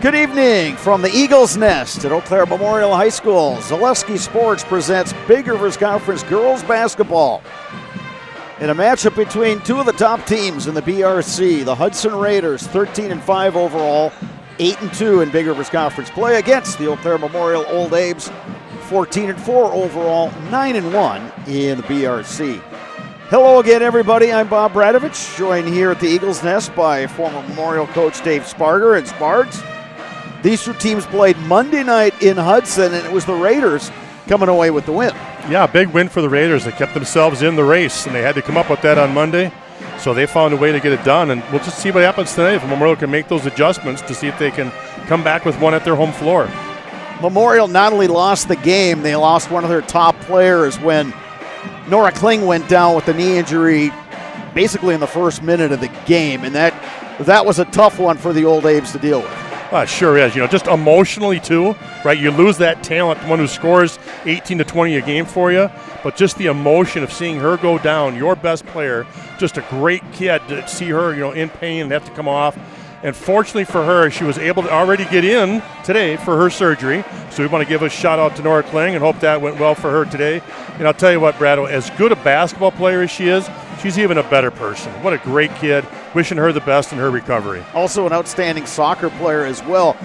Good evening from the Eagles Nest at Eau Claire Memorial High School. Zaleski Sports presents Big Rivers Conference girls basketball. In a matchup between two of the top teams in the BRC, the Hudson Raiders, 13-5 overall, 8-2 in Big Rivers Conference play, against the Eau Claire Memorial Old Abe's, 14-4 overall, 9-1 in the BRC. Hello again, everybody. I'm Bob Bradovich, joined here at the Eagles Nest by former Memorial coach Dave Sparger and Spargs. These two teams played Monday night in Hudson, and it was the Raiders coming away with the win. Yeah, big win for the Raiders. They kept themselves in the race, and they had to come up with that on Monday. So they found a way to get it done, and we'll just see what happens tonight if Memorial can make those adjustments to see if they can come back with one at their home floor. Memorial not only lost the game, they lost one of their top players when Nora Kling went down with a knee injury basically in the first minute of the game, and that was a tough one for the Old Abes to deal with. Well, it sure is. Just emotionally too, right? You lose that talent, the one who scores 18 to 20 a game for you, but just the emotion of seeing her go down, your best player, just a great kid to see her, in pain and have to come off. And fortunately for her, she was able to already get in today for her surgery. So we want to give a shout out to Nora Kling and hope that went well for her today. And I'll tell you what, Brado, as good a basketball player as she is, she's even a better person. What a great kid. Wishing her the best in her recovery. Also an outstanding soccer player as well.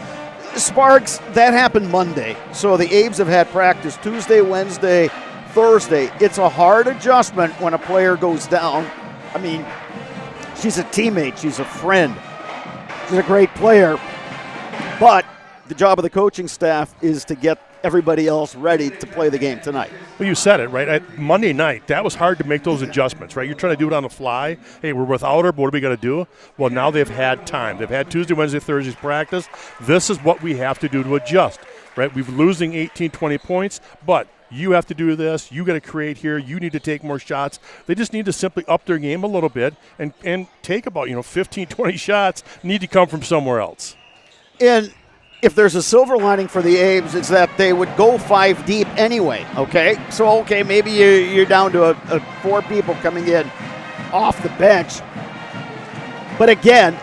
Sparks, that happened Monday. So the Abes have had practice Tuesday, Wednesday, Thursday. It's a hard adjustment when a player goes down. I mean, she's a teammate. She's a friend. She's a great player. But the job of the coaching staff is to get everybody else ready to play the game tonight. Well, you said it, right? Monday night, that was hard to make those adjustments, right? You're trying to do it on the fly. Hey, we're without her, but what are we going to do? Well, now they've had time. They've had Tuesday, Wednesday, Thursday's practice. This is what we have to do to adjust, right? We've losing 18, 20 points, but you have to do this. You got to create here. You need to take more shots. They just need to simply up their game a little bit and take about, 15, 20 shots need to come from somewhere else. And if there's a silver lining for the Abes, it's that they would go 5 deep anyway, okay? So, maybe you're down to a 4 people coming in off the bench. But again,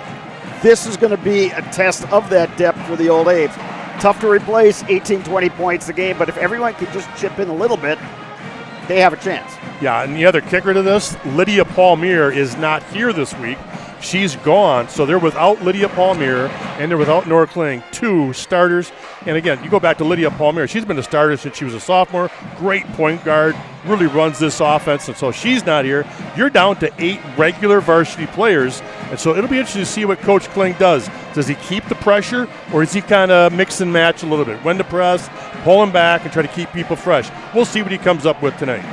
this is going to be a test of that depth for the Old Abes. Tough to replace 18, 20 points a game, but if everyone could just chip in a little bit, they have a chance. Yeah, and the other kicker to this, Lydia Palmier is not here this week. She's gone, so they're without Lydia Palmier and they're without Nora Kling, 2 starters. And again, you go back to Lydia Palmier. She's been a starter since she was a sophomore. Great point guard, really runs this offense. And so she's not here. You're down to 8 regular varsity players. And so it'll be interesting to see what Coach Kling does. Does he keep the pressure, or is he kind of mix and match a little bit? When to press, pull him back, and try to keep people fresh. We'll see what he comes up with tonight.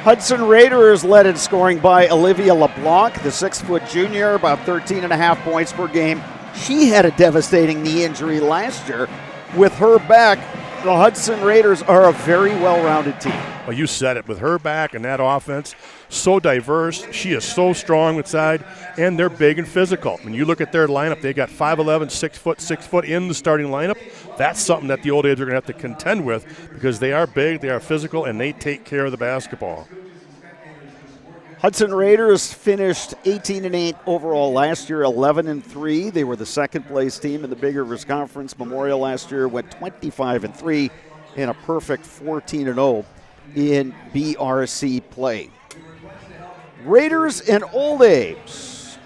Hudson Raiders led in scoring by Olivia LeBlanc, the 6-foot junior, about 13.5 points per game. She had a devastating knee injury last year. With her back, the Hudson Raiders are a very well-rounded team. Well, you said it. With her back and that offense, so diverse. She is so strong inside, and they're big and physical. When you look at their lineup, they got 5'11", 6' in the starting lineup. That's something that the Old Abes are going to have to contend with because they are big, they are physical, and they take care of the basketball. Hudson Raiders finished 18-8 overall last year, 11-3. They were the second-place team in the Big Rivers Conference. Memorial last year went 25-3 and a perfect 14-0 in BRC play. Raiders and Old Abes,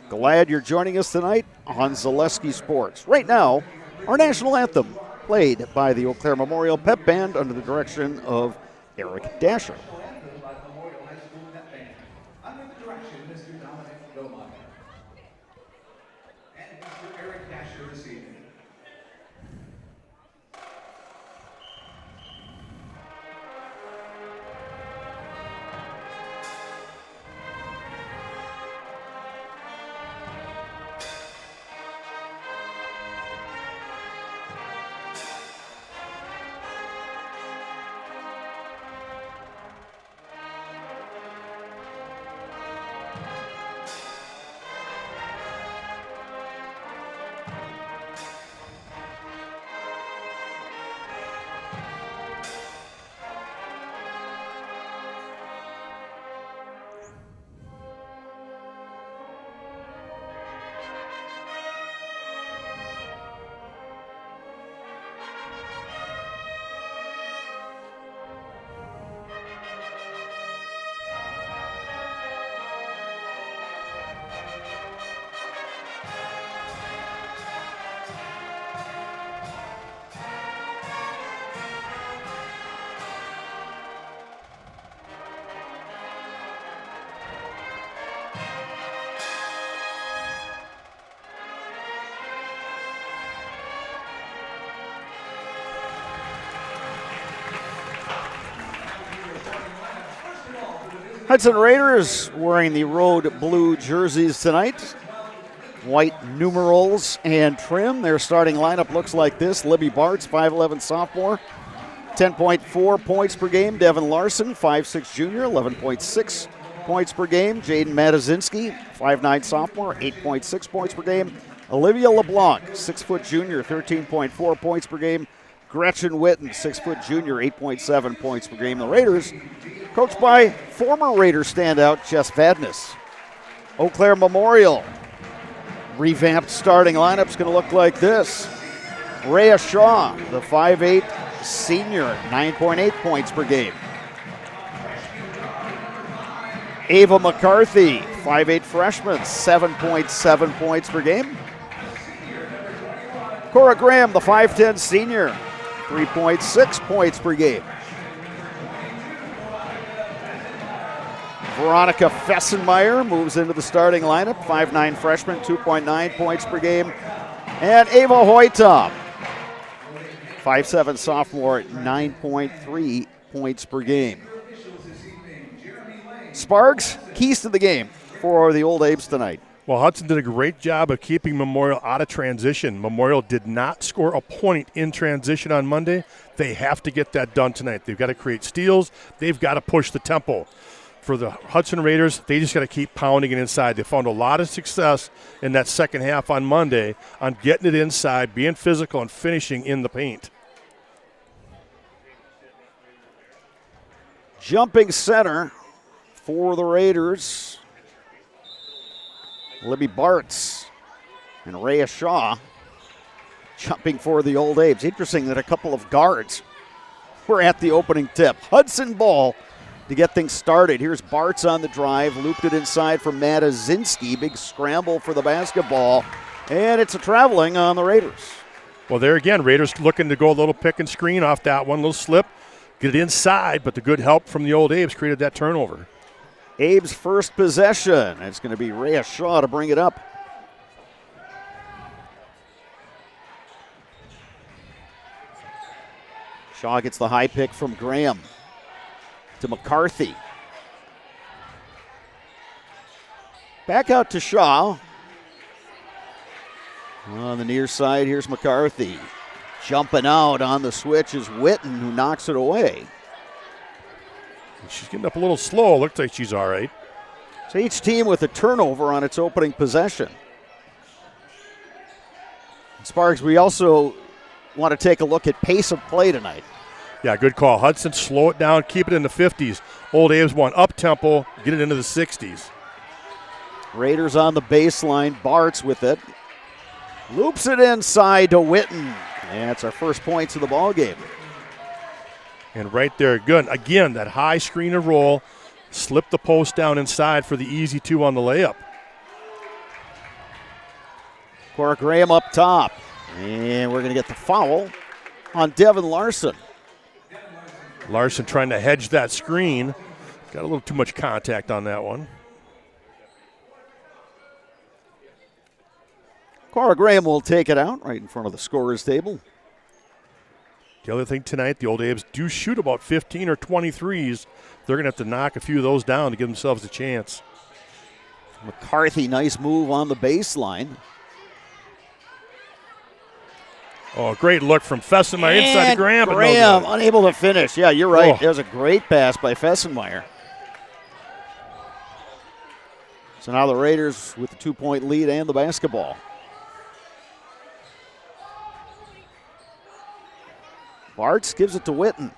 glad you're joining us tonight on Zaleski Sports. Right now, our national anthem played by the Eau Claire Memorial Pep Band under the direction of Eric Dasher. Hudson Raiders wearing the road blue jerseys tonight. White numerals and trim. Their starting lineup looks like this. Libby Bartz, 5'11 sophomore, 10.4 points per game. Devin Larson, 5'6 junior, 11.6 points per game. Jaden Matazinski, 5'9 sophomore, 8.6 points per game. Olivia LeBlanc, 6' junior, 13.4 points per game. Gretchen Witten, 6' junior, 8.7 points per game. The Raiders, coached by former Raiders standout Jess Vadnais. Eau Claire Memorial, revamped starting lineup's going to look like this. Rhea Shaw, the 5'8 senior, 9.8 points per game. Ava McCarthy, 5'8 freshman, 7.7 points per game. Cora Graham, the 5'10 senior, 3.6 points per game. Veronica Fessenmeyer moves into the starting lineup, 5'9 freshman, 2.9 points per game. And Ava Hoytom, 5'7 sophomore, 9.3 points per game. Sparks, keys to the game for the Old Abes tonight. Well, Hudson did a great job of keeping Memorial out of transition. Memorial did not score a point in transition on Monday. They have to get that done tonight. They've got to create steals. They've got to push the tempo. For the Hudson Raiders, they just got to keep pounding it inside. They found a lot of success in that second half on Monday on getting it inside, being physical, and finishing in the paint. Jumping center for the Raiders, Libby Bartz and Rhea Shaw jumping for the Old Abes. Interesting that a couple of guards were at the opening tip. Hudson ball to get things started. Here's Bartz on the drive, looped it inside for Matazinski. Big scramble for the basketball, and it's a traveling on the Raiders. Well, there again, Raiders looking to go a little pick and screen off that one, little slip, get it inside, but the good help from the Old Abes created that turnover. Abe's first possession. It's going to be Rhea Shaw to bring it up. Shaw gets the high pick from Graham to McCarthy. Back out to Shaw. On the near side, here's McCarthy. Jumping out on the switch is Witten, who knocks it away. She's getting up a little slow. Looks like she's all right. So each team with a turnover on its opening possession. Sparks, we also want to take a look at pace of play tonight. Yeah, good call. Hudson, slow it down, keep it in the 50s. Old Abes want up-tempo, get it into the 60s. Raiders on the baseline. Bartz with it. Loops it inside to Witten. And it's our first points of the ball game. And right there, good. Again, that high screen and roll. Slip the post down inside for the easy two on the layup. Cora Graham up top. And we're going to get the foul on Devin Larson. Larson trying to hedge that screen. Got a little too much contact on that one. Cora Graham will take it out right in front of the scorer's table. The other thing tonight, the Old Abes do shoot about 15 or 23s. They're going to have to knock a few of those down to give themselves a chance. McCarthy, nice move on the baseline. Oh, great look from Fessenmeyer inside to Graham. Graham but no unable to finish. Yeah, you're right. Oh. There's a great pass by Fessenmeyer. So now the Raiders with the 2-point lead and the basketball. Bartz gives it to Witten.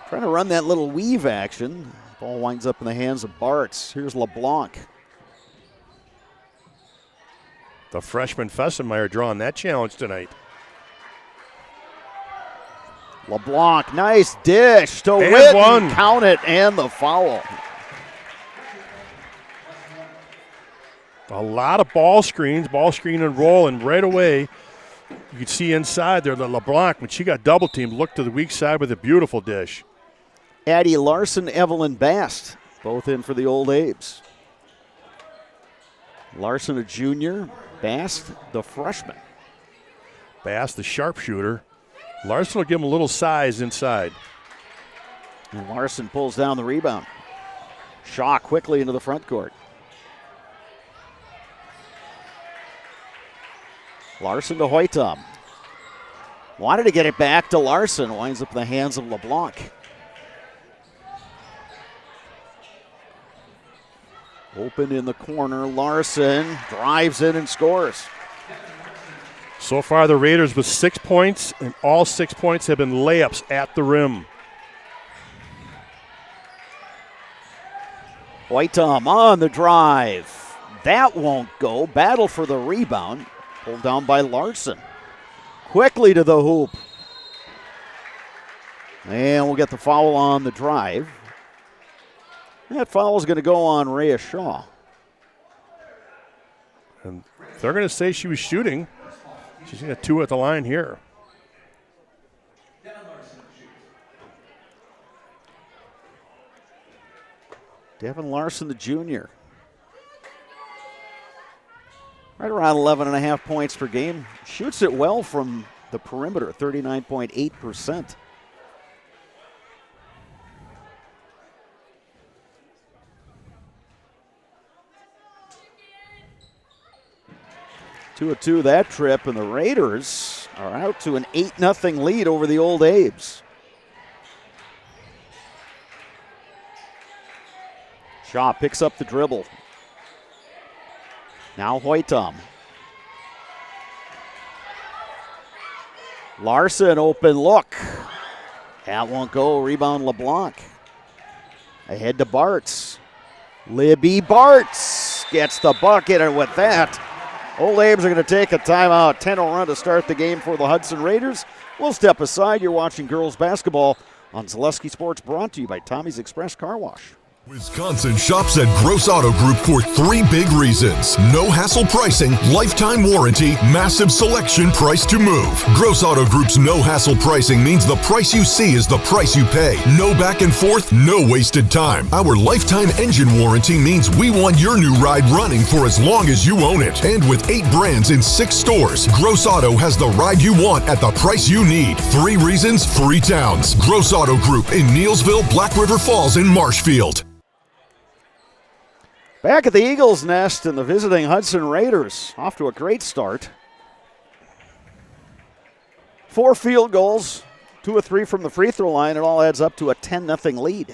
Trying to run that little weave action. Ball winds up in the hands of Bartz. Here's LeBlanc. The freshman Fessenmeyer drawing that challenge tonight. LeBlanc, nice dish to And Witten. one. Count it, and the foul. A lot of ball screen and roll, and right away you can see inside there that LeBlanc, when she got double teamed, looked to the weak side with a beautiful dish. Addie Larson, Evelyn Bast, both in for the Old Abes. Larson, a junior. Bast, the freshman. Bass, the sharpshooter. Larson will give him a little size inside. And Larson pulls down the rebound. Shaw quickly into the front court. Larson to Hoytom. Wanted to get it back to Larson. Winds up in the hands of LeBlanc. Open in the corner. Larson drives in and scores. So far, the Raiders with 6 points, and all 6 points have been layups at the rim. Hoytom on the drive. That won't go. Battle for the rebound. Pulled down by Larson. Quickly to the hoop. And we'll get the foul on the drive. That foul is going to go on Rhea Shaw. And they're going to say she was shooting. She's got 2 at the line here. Devin Larson, the junior. Right around 11.5 points per game. Shoots it well from the perimeter, 39.8%. Two of two that trip, and the Raiders are out to an 8-0 lead over the Old Abe's. Shaw picks up the dribble. Now Hoytom. Larson, open look. That won't go. Rebound LeBlanc. Ahead to Bartz. Libby Bartz gets the bucket, and with that, Old Abe's are going to take a timeout. 10-0 run to start the game for the Hudson Raiders. We'll step aside. You're watching girls basketball on Zaleski Sports, brought to you by Tommy's Express Car Wash. Wisconsin shops at Gross Auto Group for 3 big reasons. No hassle pricing, lifetime warranty, massive selection, price to move. Gross Auto Group's no hassle pricing means the price you see is the price you pay. No back and forth, no wasted time. Our lifetime engine warranty means we want your new ride running for as long as you own it. And with 8 brands in 6 stores, Gross Auto has the ride you want at the price you need. 3 reasons, 3 towns. Gross Auto Group in Neelsville, Black River Falls, and Marshfield. Back at the Eagles' Nest, and the visiting Hudson Raiders off to a great start. 4 field goals, 2 of 3 from the free throw line. It all adds up to a 10-0 lead.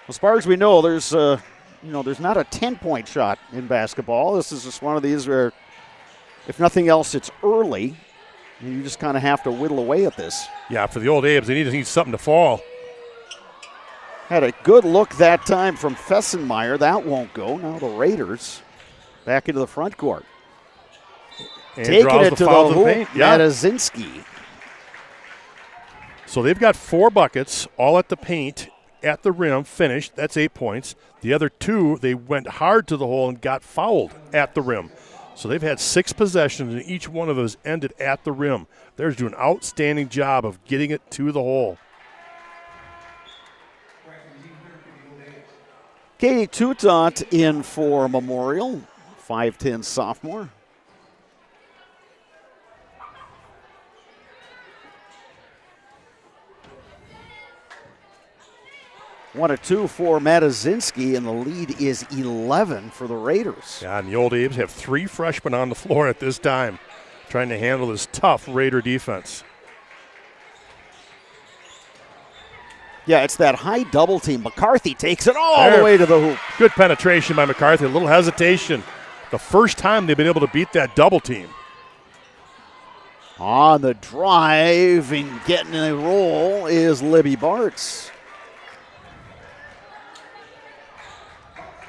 As far as we know, there's not a 10-point shot in basketball. This is just one of these where, if nothing else, it's early. You just kind of have to whittle away at this. Yeah, for the Old Abe's, they need something to fall. Had a good look that time from Fessenmeyer. That won't go. Now the Raiders back into the front court. And taking it to the hoop, yeah. Matazinski. So they've got 4 buckets, all at the paint, at the rim, finished. That's 8 points. The other 2, they went hard to the hole and got fouled at the rim. So they've had 6 possessions, and each one of those ended at the rim. They're doing an outstanding job of getting it to the hole. Katie Toutant in for Memorial, 5'10" sophomore. One of 2 for Matazinski, and the lead is 11 for the Raiders. Yeah, and the Old Abe's have 3 freshmen on the floor at this time, trying to handle this tough Raider defense. Yeah, it's that high double team. McCarthy takes it all the way to the hoop. Good penetration by McCarthy. A little hesitation. The first time they've been able to beat that double team. On the drive and getting a roll is Libby Bartz.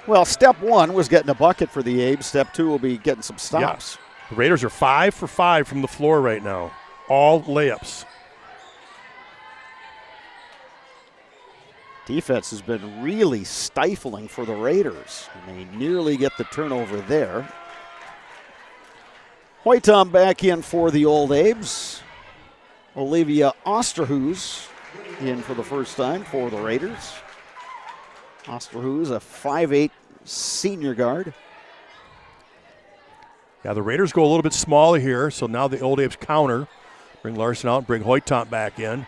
Well, step 1 was getting a bucket for the Abes. Step 2 will be getting some stops. Yeah. The Raiders are 5 for 5 from the floor right now. All layups. Defense has been really stifling for the Raiders, and they nearly get the turnover there. Hoytom back in for the Old Abes. Olivia Osterhuis in for the first time for the Raiders. Osterhuis, a 5'8" senior guard. Yeah, the Raiders go a little bit smaller here, so now the Old Abe's counter. Bring Larson out, bring Hoytomp back in.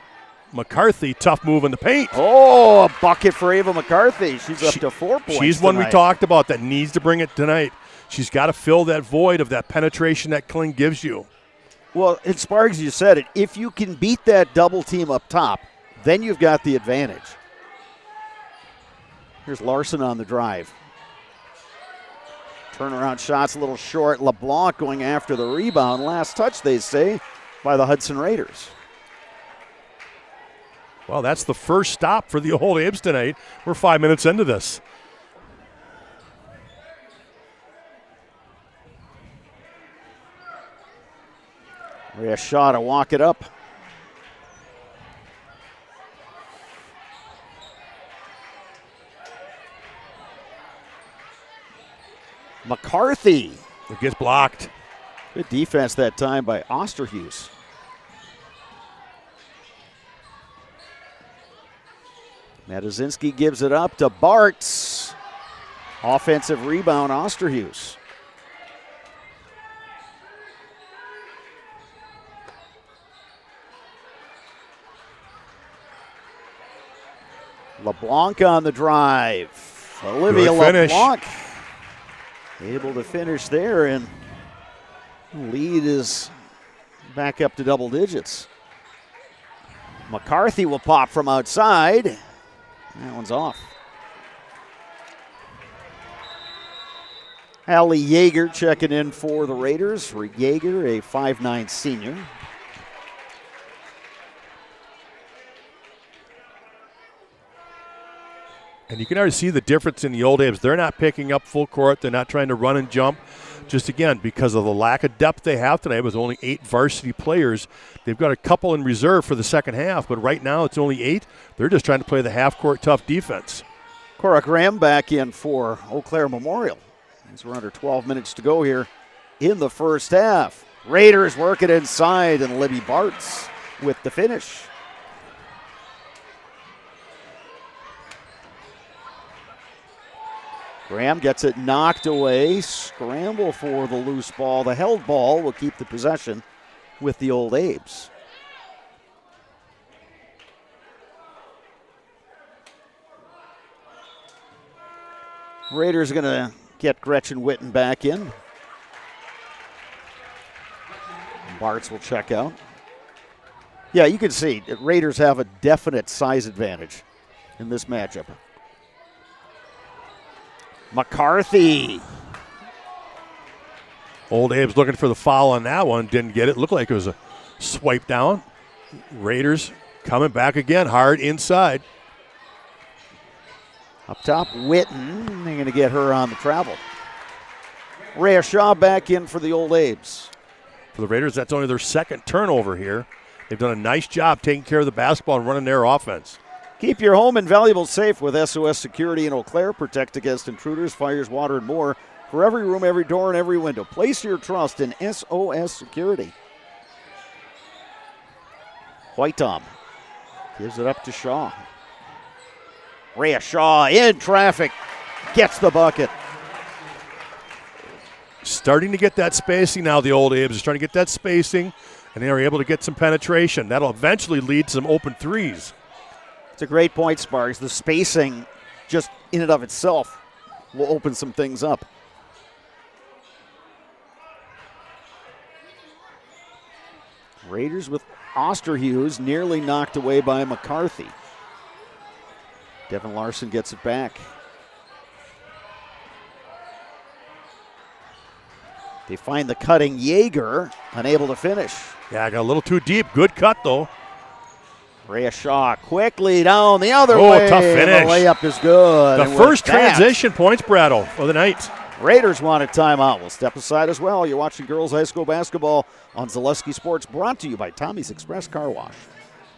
McCarthy, tough move in the paint. Oh, a bucket for Ava McCarthy. She's up to 4 points. She's one we talked about that needs to bring it tonight. She's got to fill that void of that penetration that Kling gives you. Well, and Sparks, you said it. If you can beat that double team up top, then you've got the advantage. Here's Larson on the drive. Turnaround shot's a little short. LeBlanc going after the rebound. Last touch, they say, by the Hudson Raiders. Well, that's the first stop for the Old Abes tonight. We're 5 minutes into this. A shot to walk it up. McCarthy. It gets blocked. Good defense that time by Osterhues. Matuszynski gives it up to Bartz. Offensive rebound, Osterhues. LeBlanc on the drive. Olivia LeBlanc able to finish there, and lead is back up to double digits. McCarthy will pop from outside. That one's off. Allie Yeager checking in for the Raiders. Yeager, a 5'9" senior. And you can already see the difference in the Old Abes. They're not picking up full court. They're not trying to run and jump. Just, again, because of the lack of depth they have tonight with only 8 varsity players. They've got a couple in reserve for the second half, but right now it's only 8. They're just trying to play the half-court tough defense. Cora Graham back in for Eau Claire Memorial. As we're under 12 minutes to go here in the first half. Raiders working inside, and Libby Bartz with the finish. Graham gets it knocked away. Scramble for the loose ball. The held ball will keep the possession with the Old Abes. Raiders are going to get Gretchen Witten back in. Bartz will check out. Yeah, you can see that Raiders have a definite size advantage in this matchup. McCarthy. Old Abe's looking for the foul on that one. Didn't get it. Looked like it was a swipe down. Raiders coming back again, hard inside. Up top, Witten. They're going to get her on the travel. Rhea Shaw back in for the Old Abes. For the Raiders, that's only their second turnover here. They've done a nice job taking care of the basketball and running their offense. Keep your home and valuables safe with SOS Security in Eau Claire. Protect against intruders, fires, water, and more. For every room, every door, and every window, place your trust in SOS Security. Hoytomp gives it up to Shaw. Rhea Shaw in traffic, gets the bucket. Starting to get that spacing now, the Old Abes is trying to get that spacing, and they are able to get some penetration. That'll eventually lead to some open threes. It's a great point, Sparks. The spacing, just in and of itself, will open some things up. Raiders with Osterhues nearly knocked away by McCarthy. Devin Larson gets it back. They find the cutting Yeager, unable to finish. Yeah, got a little too deep. Good cut, though. Rhea Shaw quickly down the other way. Oh, tough finish. The layup is good. The first transition points, Brattle, for the night. Raiders want a timeout. We'll step aside as well. You're watching girls high school basketball on Zaleski Sports, brought to you by Tommy's Express Car Wash.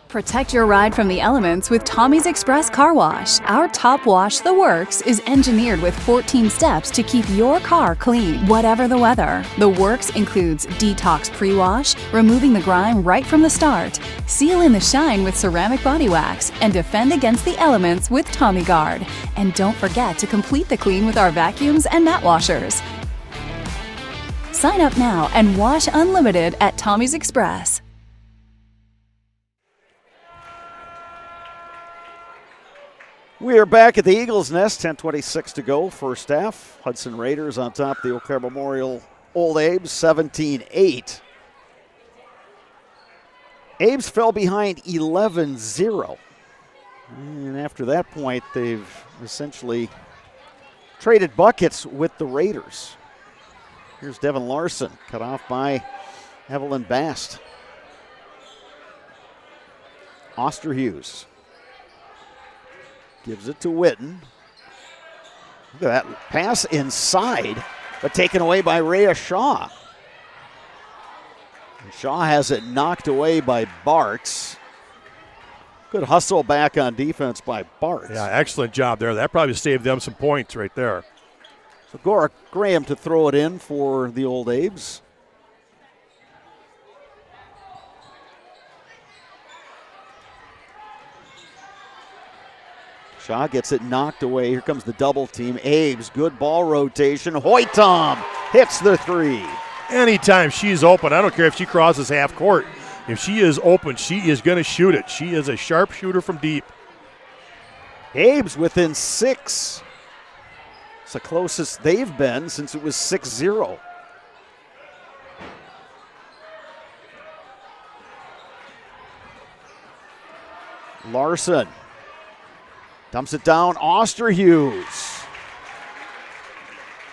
Protect your ride from the elements with Tommy's Express Car Wash. Our top wash, The Works, is engineered with 14 steps to keep your car clean, whatever the weather. The Works includes detox pre-wash, removing the grime right from the start, seal in the shine with ceramic body wax, and defend against the elements with Tommy Guard. And don't forget to complete the clean with our vacuums and mat washers. Sign up now and wash unlimited at Tommy's Express. We are back at the Eagles' Nest, 10:26 to go, first half. Hudson Raiders on top of the Eau Claire Memorial Old Abe's, 17-8. Abe's fell behind 11-0. And after that point, they've essentially traded buckets with the Raiders. Here's Devin Larson, cut off by Evelyn Bast. Osterhus gives it to Witten. Look at that pass inside, but taken away by Rhea Shaw. And Shaw has it knocked away by Bartz. Good hustle back on defense by Bartz. Yeah, excellent job there. That probably saved them some points right there. So Gora Graham to throw it in for the Old Abes. Shaw gets it knocked away. Here comes the double team. Abes, good ball rotation. Hoytom hits the three. Anytime she's open, I don't care if she crosses half court. If she is open, she is going to shoot it. She is a sharp shooter from deep. Abes within 6. It's the closest they've been since it was 6-0. Larson dumps it down. Osterhus.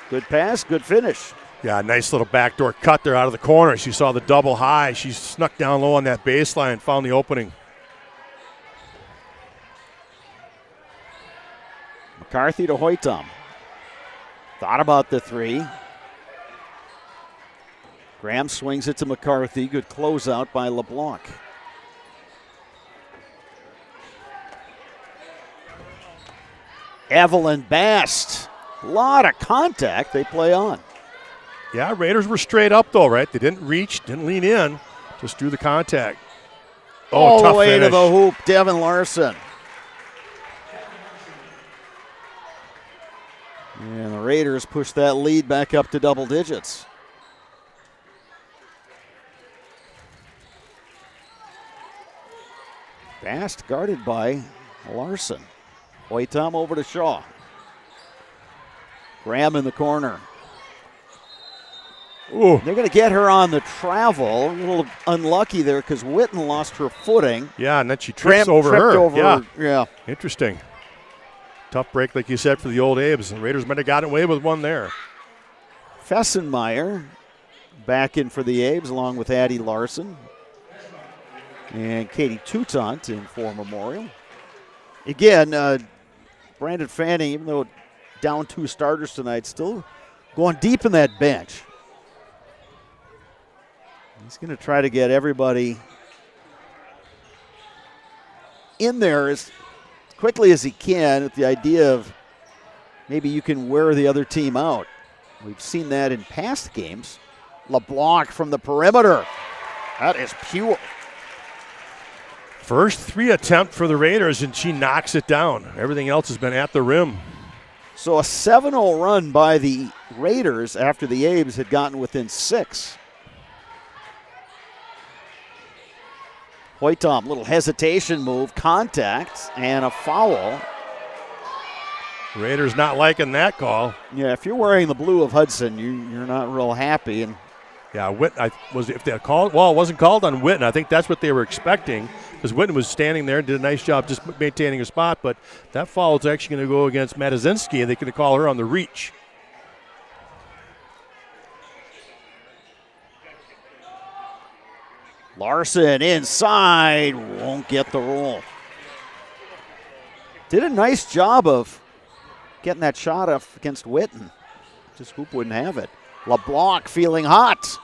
Good pass, good finish. Yeah, nice little backdoor cut there out of the corner. She saw the double high. She snuck down low on that baseline, found the opening. McCarthy to Hoytom. Thought about the three. Graham swings it to McCarthy. Good closeout by LeBlanc. Evelyn Bast. A lot of contact they play on. Yeah, Raiders were straight up though, right? They didn't reach, didn't lean in, just drew the contact. All tough the way finish. to the hoop, Devin Larson. And the Raiders push that lead back up to double digits. Bast guarded by Larson. Hoytom over to Shaw. Graham in the corner. Ooh. They're going to get her on the travel. A little unlucky there because Witten lost her footing. Yeah, and then she trips Graham over tripped her. Over yeah. Interesting. Tough break, like you said, for the Old Abes. The Raiders might have gotten away with one there. Fessenmeyer back in for the Abes along with Addie Larson. And Katie Toutant in for Memorial. Again, Brandon Fanning, even though down 2 starters tonight, still going deep in that bench. He's going to try to get everybody in there as quickly as he can with the idea of maybe you can wear the other team out. We've seen that in past games. LeBlanc from the perimeter. That is pure. First 3 attempt for the Raiders, and she knocks it down. Everything else has been at the rim. So a 7-0 run by the Raiders after the Abes had gotten within 6. Hoytom, little hesitation move, contact, and a foul. Raiders not liking that call. Yeah, if you're wearing the blue of Hudson, you're not real happy. And yeah, if they called, well, it wasn't called on Witten. I think that's what they were expecting because Witten was standing there and did a nice job just maintaining her spot. But that foul is actually going to go against Matazinski, and they could call her on the reach. Larson inside, won't get the roll. Did a nice job of getting that shot off against Witten. Just Hoop wouldn't have it. LeBlanc feeling hot.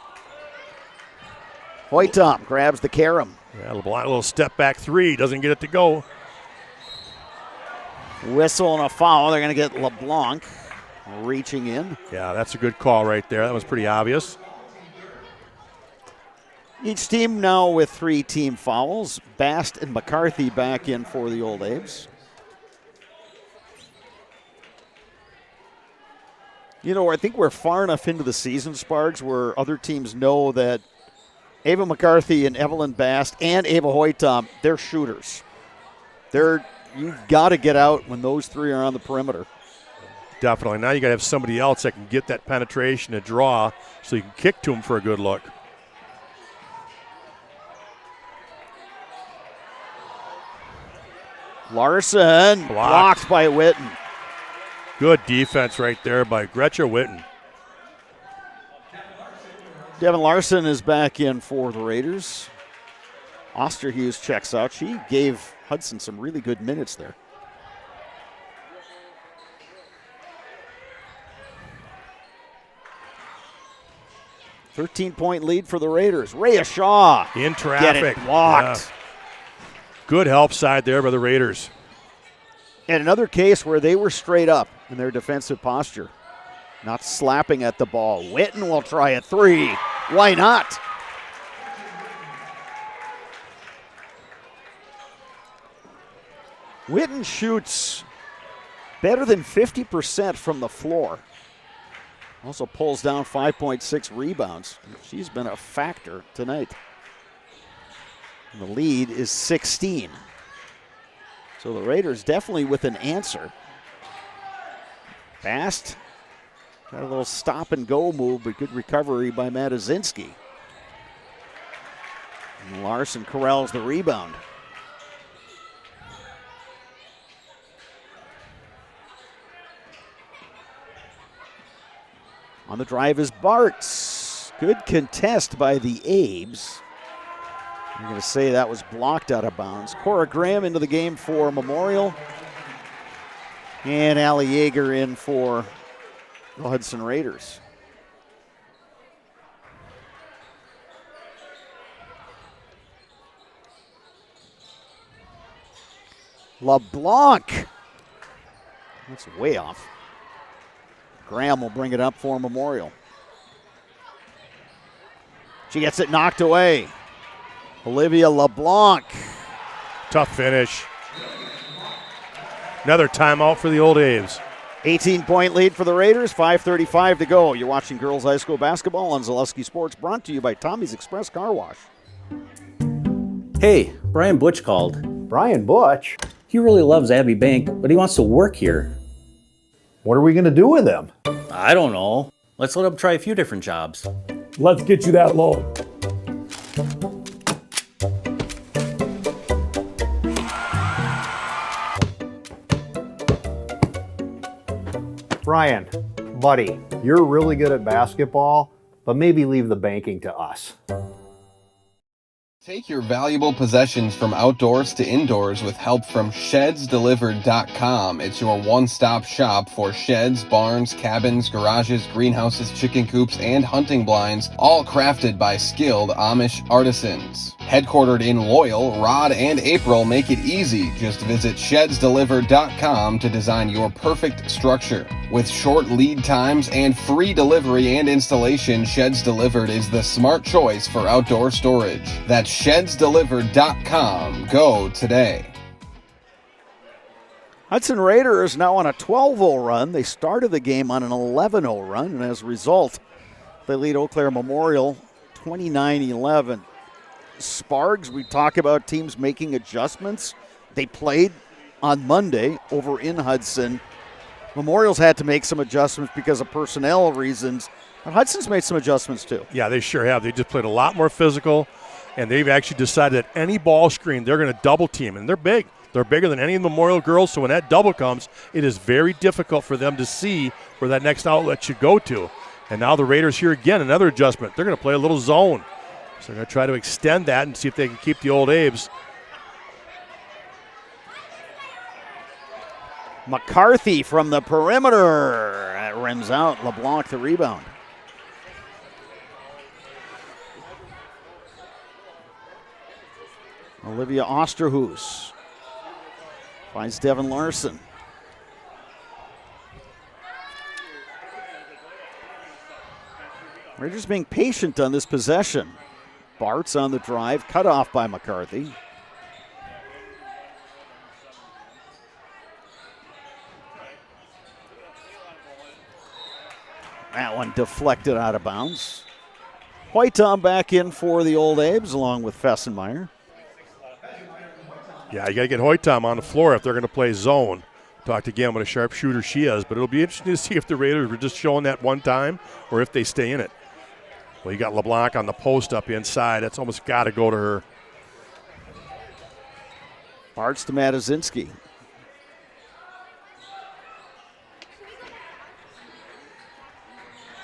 Hoytom grabs the carom. Yeah, LeBlanc, a little step back 3, doesn't get it to go. Whistle and a foul. They're going to get LeBlanc reaching in. Yeah, that's a good call right there. That was pretty obvious. Each team now with 3 team fouls. Bast and McCarthy back in for the Old Abes. I think we're far enough into the season, Sparks, where other teams know that Ava McCarthy and Evelyn Bast and Ava Hoytom, they're shooters. You've got to get out when those three are on the perimeter. Definitely. Now you got to have somebody else that can get that penetration to draw so you can kick to them for a good look. Larson blocked by Witten. Good defense right there by Gretchen Witten. Devin Larson is back in for the Raiders. Osterhus checks out. She gave Hudson some really good minutes there. "13-point lead for the Raiders. Rhea Shaw in traffic. Get it blocked. Yeah. Good help side there by the Raiders. And another case where they were straight up in their defensive posture, not slapping at the ball. Witten will try a three. Why not? Witten shoots better than 50% from the floor. Also pulls down 5.6 rebounds. She's been a factor tonight. And the lead is 16. So the Raiders definitely with an answer. Bast got a little stop and go move, but good recovery by Matazinski. And Larson corrals the rebound. On the drive is Bartz. Good contest by the Abes. You're going to say that was blocked out of bounds. Cora Graham into the game for Memorial. And Allie Yeager in for the Hudson Raiders. LeBlanc. That's way off. Graham will bring it up for Memorial. She gets it knocked away. Olivia LeBlanc. Tough finish. Another timeout for the Old A's. 18-point lead for the Raiders, 5:35 to go. You're watching girls high school basketball on Zaleski Sports, brought to you by Tommy's Express Car Wash. Hey, Brian Butch called. Brian Butch? He really loves Abbey Bank, but he wants to work here. What are we going to do with him? I don't know. Let's let him try a few different jobs. Let's get you that loan. Brian, buddy, you're really good at basketball, but maybe leave the banking to us. Take your valuable possessions from outdoors to indoors with help from ShedsDelivered.com. It's your one-stop shop for sheds, barns, cabins, garages, greenhouses, chicken coops, and hunting blinds, all crafted by skilled Amish artisans. Headquartered in Loyal, Rod and April make it easy. Just visit ShedsDelivered.com to design your perfect structure. With short lead times and free delivery and installation, Sheds Delivered is the smart choice for outdoor storage. That's ShedsDelivered.com. Go today. Hudson Raiders now on a 12-0 run. They started the game on an 11-0 run, and as a result, they lead Eau Claire Memorial 29-11. Spargs, we talk about teams making adjustments. They played on Monday over in Hudson. Memorial's had to make some adjustments because of personnel reasons, but Hudson's made some adjustments too. Yeah, they sure have. They just played a lot more physical, and they've actually decided that any ball screen, they're going to double team, and they're big. They're bigger than any of the Memorial girls, so when that double comes, it is very difficult for them to see where that next outlet should go to. And now the Raiders here again, another adjustment. They're going to play a little zone. So they're going to try to extend that and see if they can keep the Old Abes. McCarthy from the perimeter. That rims out. LeBlanc the rebound. Olivia Osterhus finds Devin Larson. Raiders being patient on this possession. Bart's on the drive, cut off by McCarthy. That one deflected out of bounds. Whitetom back in for the Old Abes along with Fessenmeyer. Yeah, you got to get Hoytom on the floor if they're going to play zone. Talked again what a sharpshooter she is, but it'll be interesting to see if the Raiders were just showing that one time or if they stay in it. Well, you got LeBlanc on the post up inside. That's almost got to go to her. Bartz to Matazinski.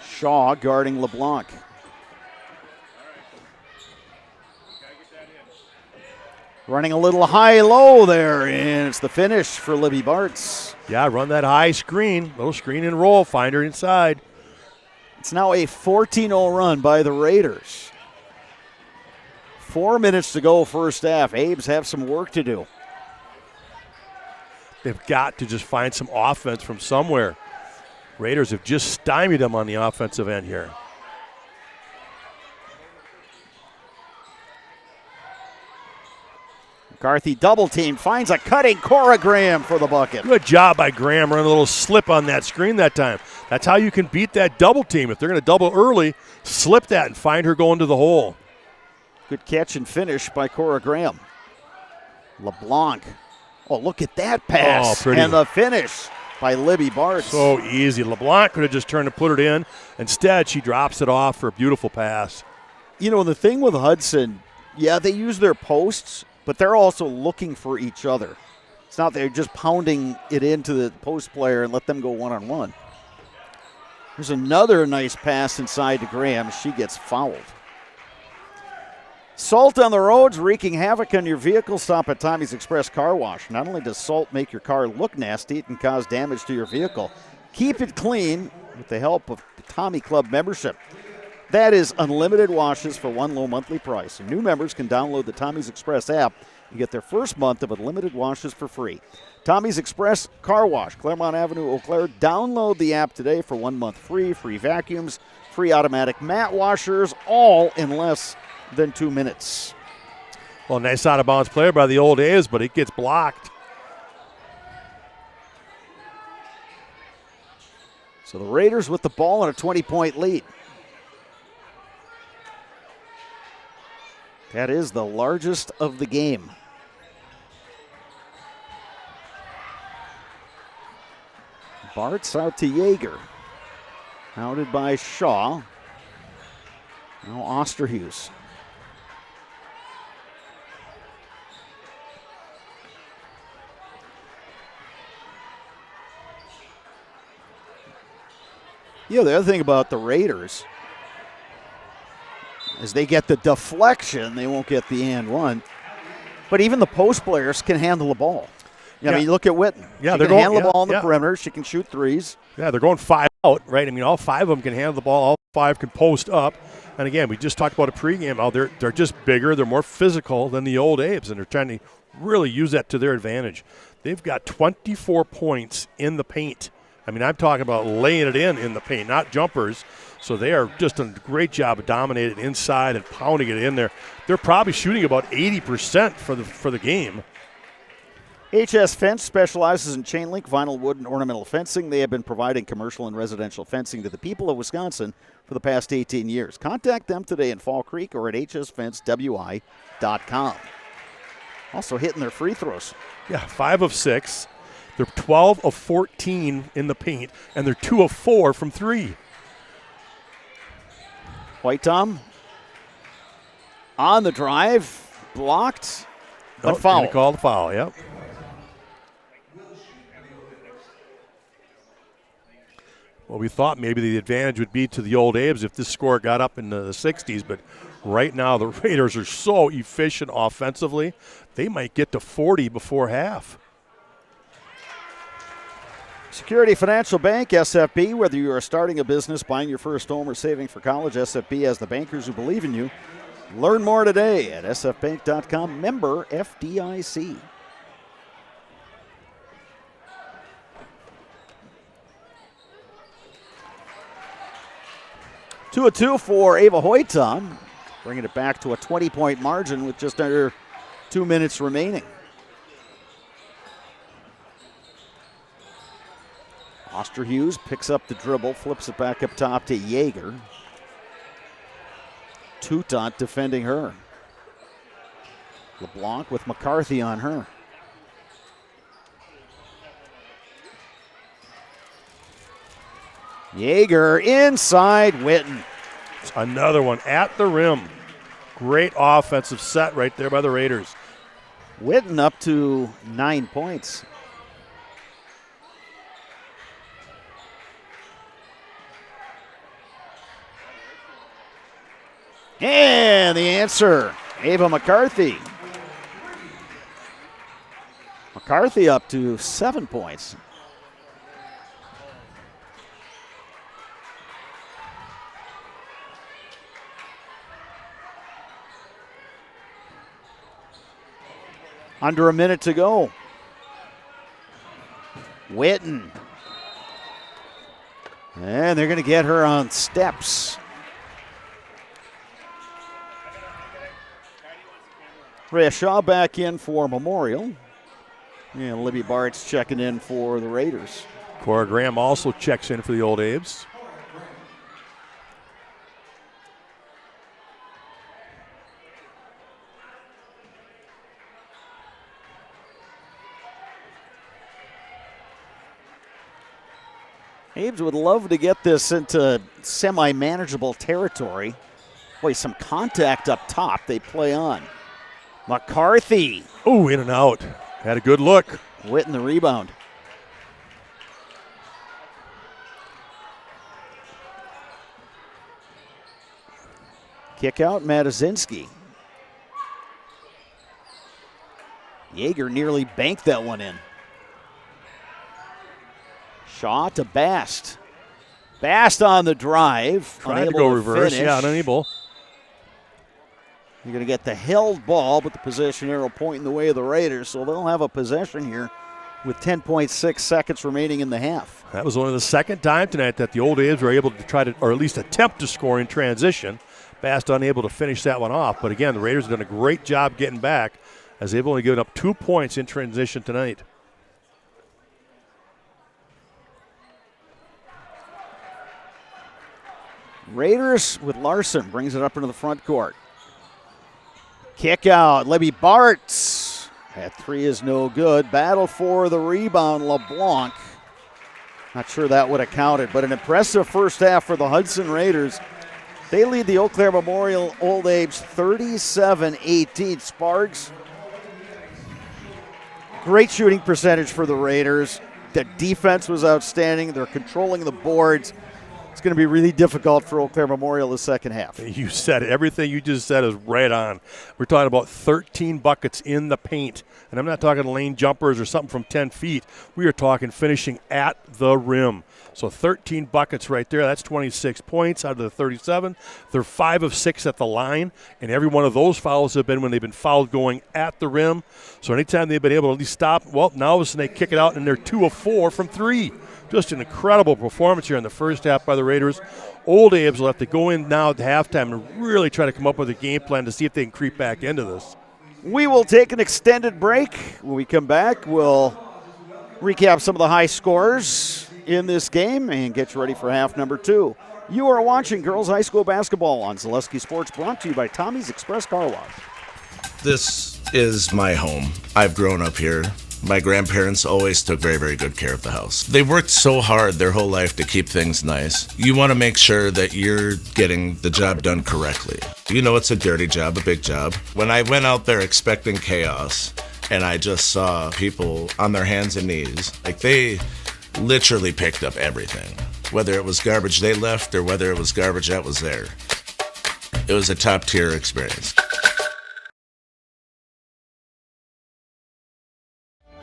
Shaw guarding LeBlanc. Running a little high-low there, and it's the finish for Libby Bartz. Yeah, run that high screen, little screen and roll, find her inside. It's now a 14-0 run by the Raiders. 4 minutes to go first half. Abes have some work to do. They've got to just find some offense from somewhere. Raiders have just stymied them on the offensive end here. McCarthy double team, finds a cutting Cora Graham for the bucket. Good job by Graham, running a little slip on that screen that time. That's how you can beat that double team. If they're going to double early, slip that and find her going to the hole. Good catch and finish by Cora Graham. LeBlanc. Oh, look at that pass. Oh, pretty. And the finish by Libby Bartz. So easy. LeBlanc could have just turned to put it in. Instead, she drops it off for a beautiful pass. You know, the thing with Hudson, yeah, they use their posts, but they're also looking for each other. It's not they're just pounding it into the post player and let them go one-on-one. There's another nice pass inside to Graham. She gets fouled. Salt on the roads, wreaking havoc on your vehicle. Stop at Tommy's Express Car Wash. Not only does salt make your car look nasty, it can cause damage to your vehicle. Keep it clean with the help of the Tommy Club membership. That is unlimited washes for one low monthly price. And new members can download the Tommy's Express app and get their first month of unlimited washes for free. Tommy's Express Car Wash, Claremont Avenue, Eau Claire. Download the app today for 1 month free. Free vacuums, free automatic mat washers, all in less than 2 minutes. Well, nice out-of-bounds play by the Old A's, but it gets blocked. So the Raiders with the ball and a 20-point lead. That is the largest of the game. Bartz out to Yeager. Hounded by Shaw. Now Osterhus. Yeah, the other thing about the Raiders is they get the deflection. They won't get the and one. But even the post players can handle the ball. I mean, you look at Witten. Yeah, she they're can going, handle the ball on the yeah. perimeter. She can shoot threes. Yeah, they're going 5 out, right? I mean, all 5 of them can handle the ball. All 5 can post up. And again, we just talked about a pregame. How they're just bigger. They're more physical than the Old Abes, and they're trying to really use that to their advantage. They've got 24 points in the paint. I mean, I'm talking about laying it in the paint, not jumpers. So they are just doing a great job of dominating inside and pounding it in there. They're probably shooting about 80% for the game. HS Fence specializes in chain link, vinyl, wood, and ornamental fencing. They have been providing commercial and residential fencing to the people of Wisconsin for the past 18 years. Contact them today in Fall Creek or at hsfencewi.com. Also hitting their free throws. Yeah, 5 of 6. They're 12 of 14 in the paint, and they're 2 of 4 from 3. Whitetom on the drive, blocked, but foul. Call the foul, yep. Well, we thought maybe the advantage would be to the Old Abes if this score got up in the 60s, but right now the Raiders are so efficient offensively, they might get to 40 before half. Security Financial Bank, SFB. Whether you are starting a business, buying your first home, or saving for college, SFB has the bankers who believe in you. Learn more today at sfbank.com. Member FDIC. Two of 2 for Ava Hoytom, bringing it back to a 20-point margin with just under 2 minutes remaining. Hughes picks up the dribble, flips it back up top to Yeager. Toutant defending her. LeBlanc with McCarthy on her. Yeager inside Witten. Another one at the rim. Great offensive set right there by the Raiders. Witten up to 9 points. And the answer, Ava McCarthy. McCarthy up to 7 points. Under a minute to go. Witten. And they're going to get her on steps. Rhea Shaw back in for Memorial. And Libby Bart's checking in for the Raiders. Cora Graham also checks in for the Old Abes. Abes would love to get this into semi-manageable territory. Boy, some contact up top they play on. McCarthy. Oh, in and out. Had a good look. Witten the rebound. Kick out, Matazinski. Yeager nearly banked that one in. Shaw to Bast. Bast on the drive. Trying to go reverse. Finish. Yeah, unable. You're going to get the held ball, but the possession arrow pointing the way of the Raiders, so they'll have a possession here with 10.6 seconds remaining in the half. That was only the second time tonight that the Old Abes were able to try to, or at least attempt to score in transition. Bast unable to finish that one off, but again, the Raiders have done a great job getting back as they've only given up 2 points in transition tonight. Raiders with Larson brings it up into the front court. Kick out, Libby Bartz. That three is no good. Battle for the rebound, LeBlanc. Not sure that would have counted, but an impressive first half for the Hudson Raiders. They lead the Eau Claire Memorial Old Abes 37-18. Sparks. Great shooting percentage for the Raiders. The defense was outstanding. They're controlling the boards. It's going to be really difficult for Eau Claire Memorial the second half. You said it. Everything you just said is right on. We're talking about 13 buckets in the paint. And I'm not talking lane jumpers or something from 10 feet. We are talking finishing at the rim. So 13 buckets right there. That's 26 points out of the 37. They're 5 of 6 at the line. And every one of those fouls have been when they've been fouled going at the rim. So anytime they've been able to at least stop, well, now all of a sudden they kick it out and they're 2 of 4 from 3. Just an incredible performance here in the first half by the Raiders. Old Abes will have to go in now at halftime and really try to come up with a game plan to see if they can creep back into this. We will take an extended break. When we come back, we'll recap some of the high scores in this game and get you ready for half number 2. You are watching girls high school basketball on Zaleski Sports, brought to you by Tommy's Express Car Wash. This is my home. I've grown up here. My grandparents always took very, very good care of the house. They worked so hard their whole life to keep things nice. You want to make sure that you're getting the job done correctly. You know it's a dirty job, a big job. When I went out there expecting chaos, and I just saw people on their hands and knees, like they literally picked up everything. Whether it was garbage they left or whether it was garbage that was there. It was a top-tier experience.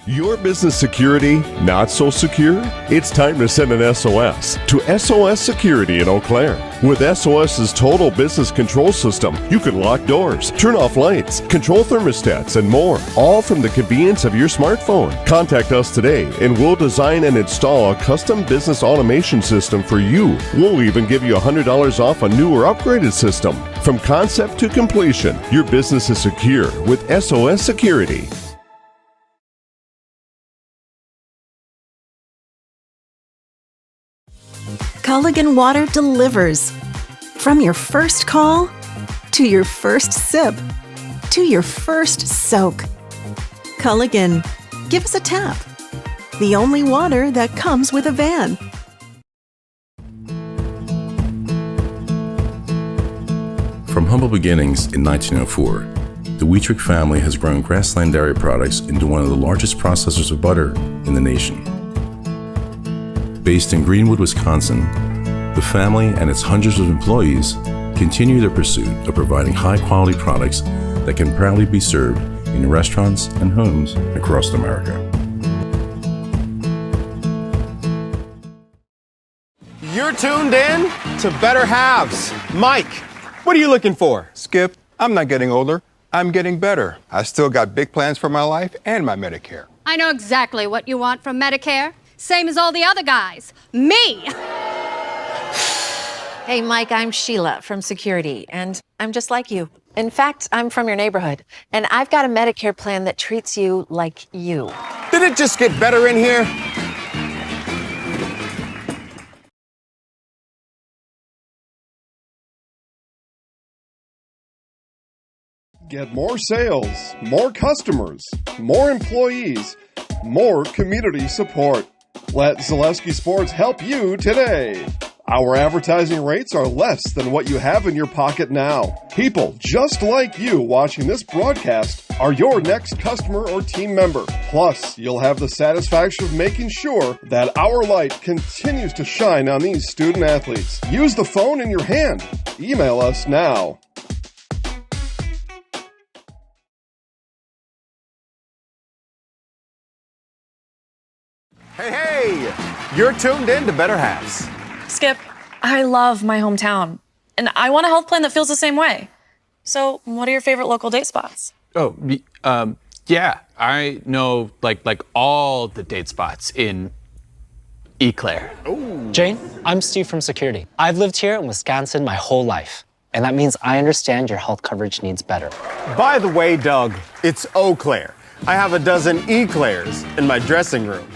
Your business security not so secure? It's time to send an SOS to SOS Security in Eau Claire. With SOS's total business control system, you can lock doors, turn off lights, control thermostats, and more, all from the convenience of your smartphone. Contact us today and we'll design and install a custom business automation system for you. We'll even give you $100 off a new or upgraded system. From concept to completion, your business is secure with SOS Security. Culligan water delivers. From your first call, to your first sip, to your first soak. Culligan, give us a tap. The only water that comes with a van. From humble beginnings in 1904, the Wheatrick family has grown Grassland Dairy Products into one of the largest processors of butter in the nation. Based in Greenwood, Wisconsin, the family and its hundreds of employees continue their pursuit of providing high-quality products that can proudly be served in restaurants and homes across America. You're tuned in to Better Halves. Mike, what are you looking for? Skip, I'm not getting older. I'm getting better. I still got big plans for my life and my Medicare. I know exactly what you want from Medicare. Same as all the other guys. Me! Hey, Mike, I'm Sheila from Security, and I'm just like you. In fact, I'm from your neighborhood, and I've got a Medicare plan that treats you like you. Did it just get better in here? Get more sales, more customers, more employees, more community support. Let Zaleski Sports help you today. Our advertising rates are less than what you have in your pocket now. People just like you watching this broadcast are your next customer or team member. Plus, you'll have the satisfaction of making sure that our light continues to shine on these student athletes. Use the phone in your hand. Email us now. Hey, you're tuned in to Better Halves. Skip, I love my hometown, and I want a health plan that feels the same way. So, what are your favorite local date spots? Oh, yeah, I know like all the date spots in Eau Claire. Ooh. Jane, I'm Steve from Security. I've lived here in Wisconsin my whole life, and that means I understand your health coverage needs better. By the way, Doug, it's Eau Claire. I have a dozen Eclairs in my dressing room.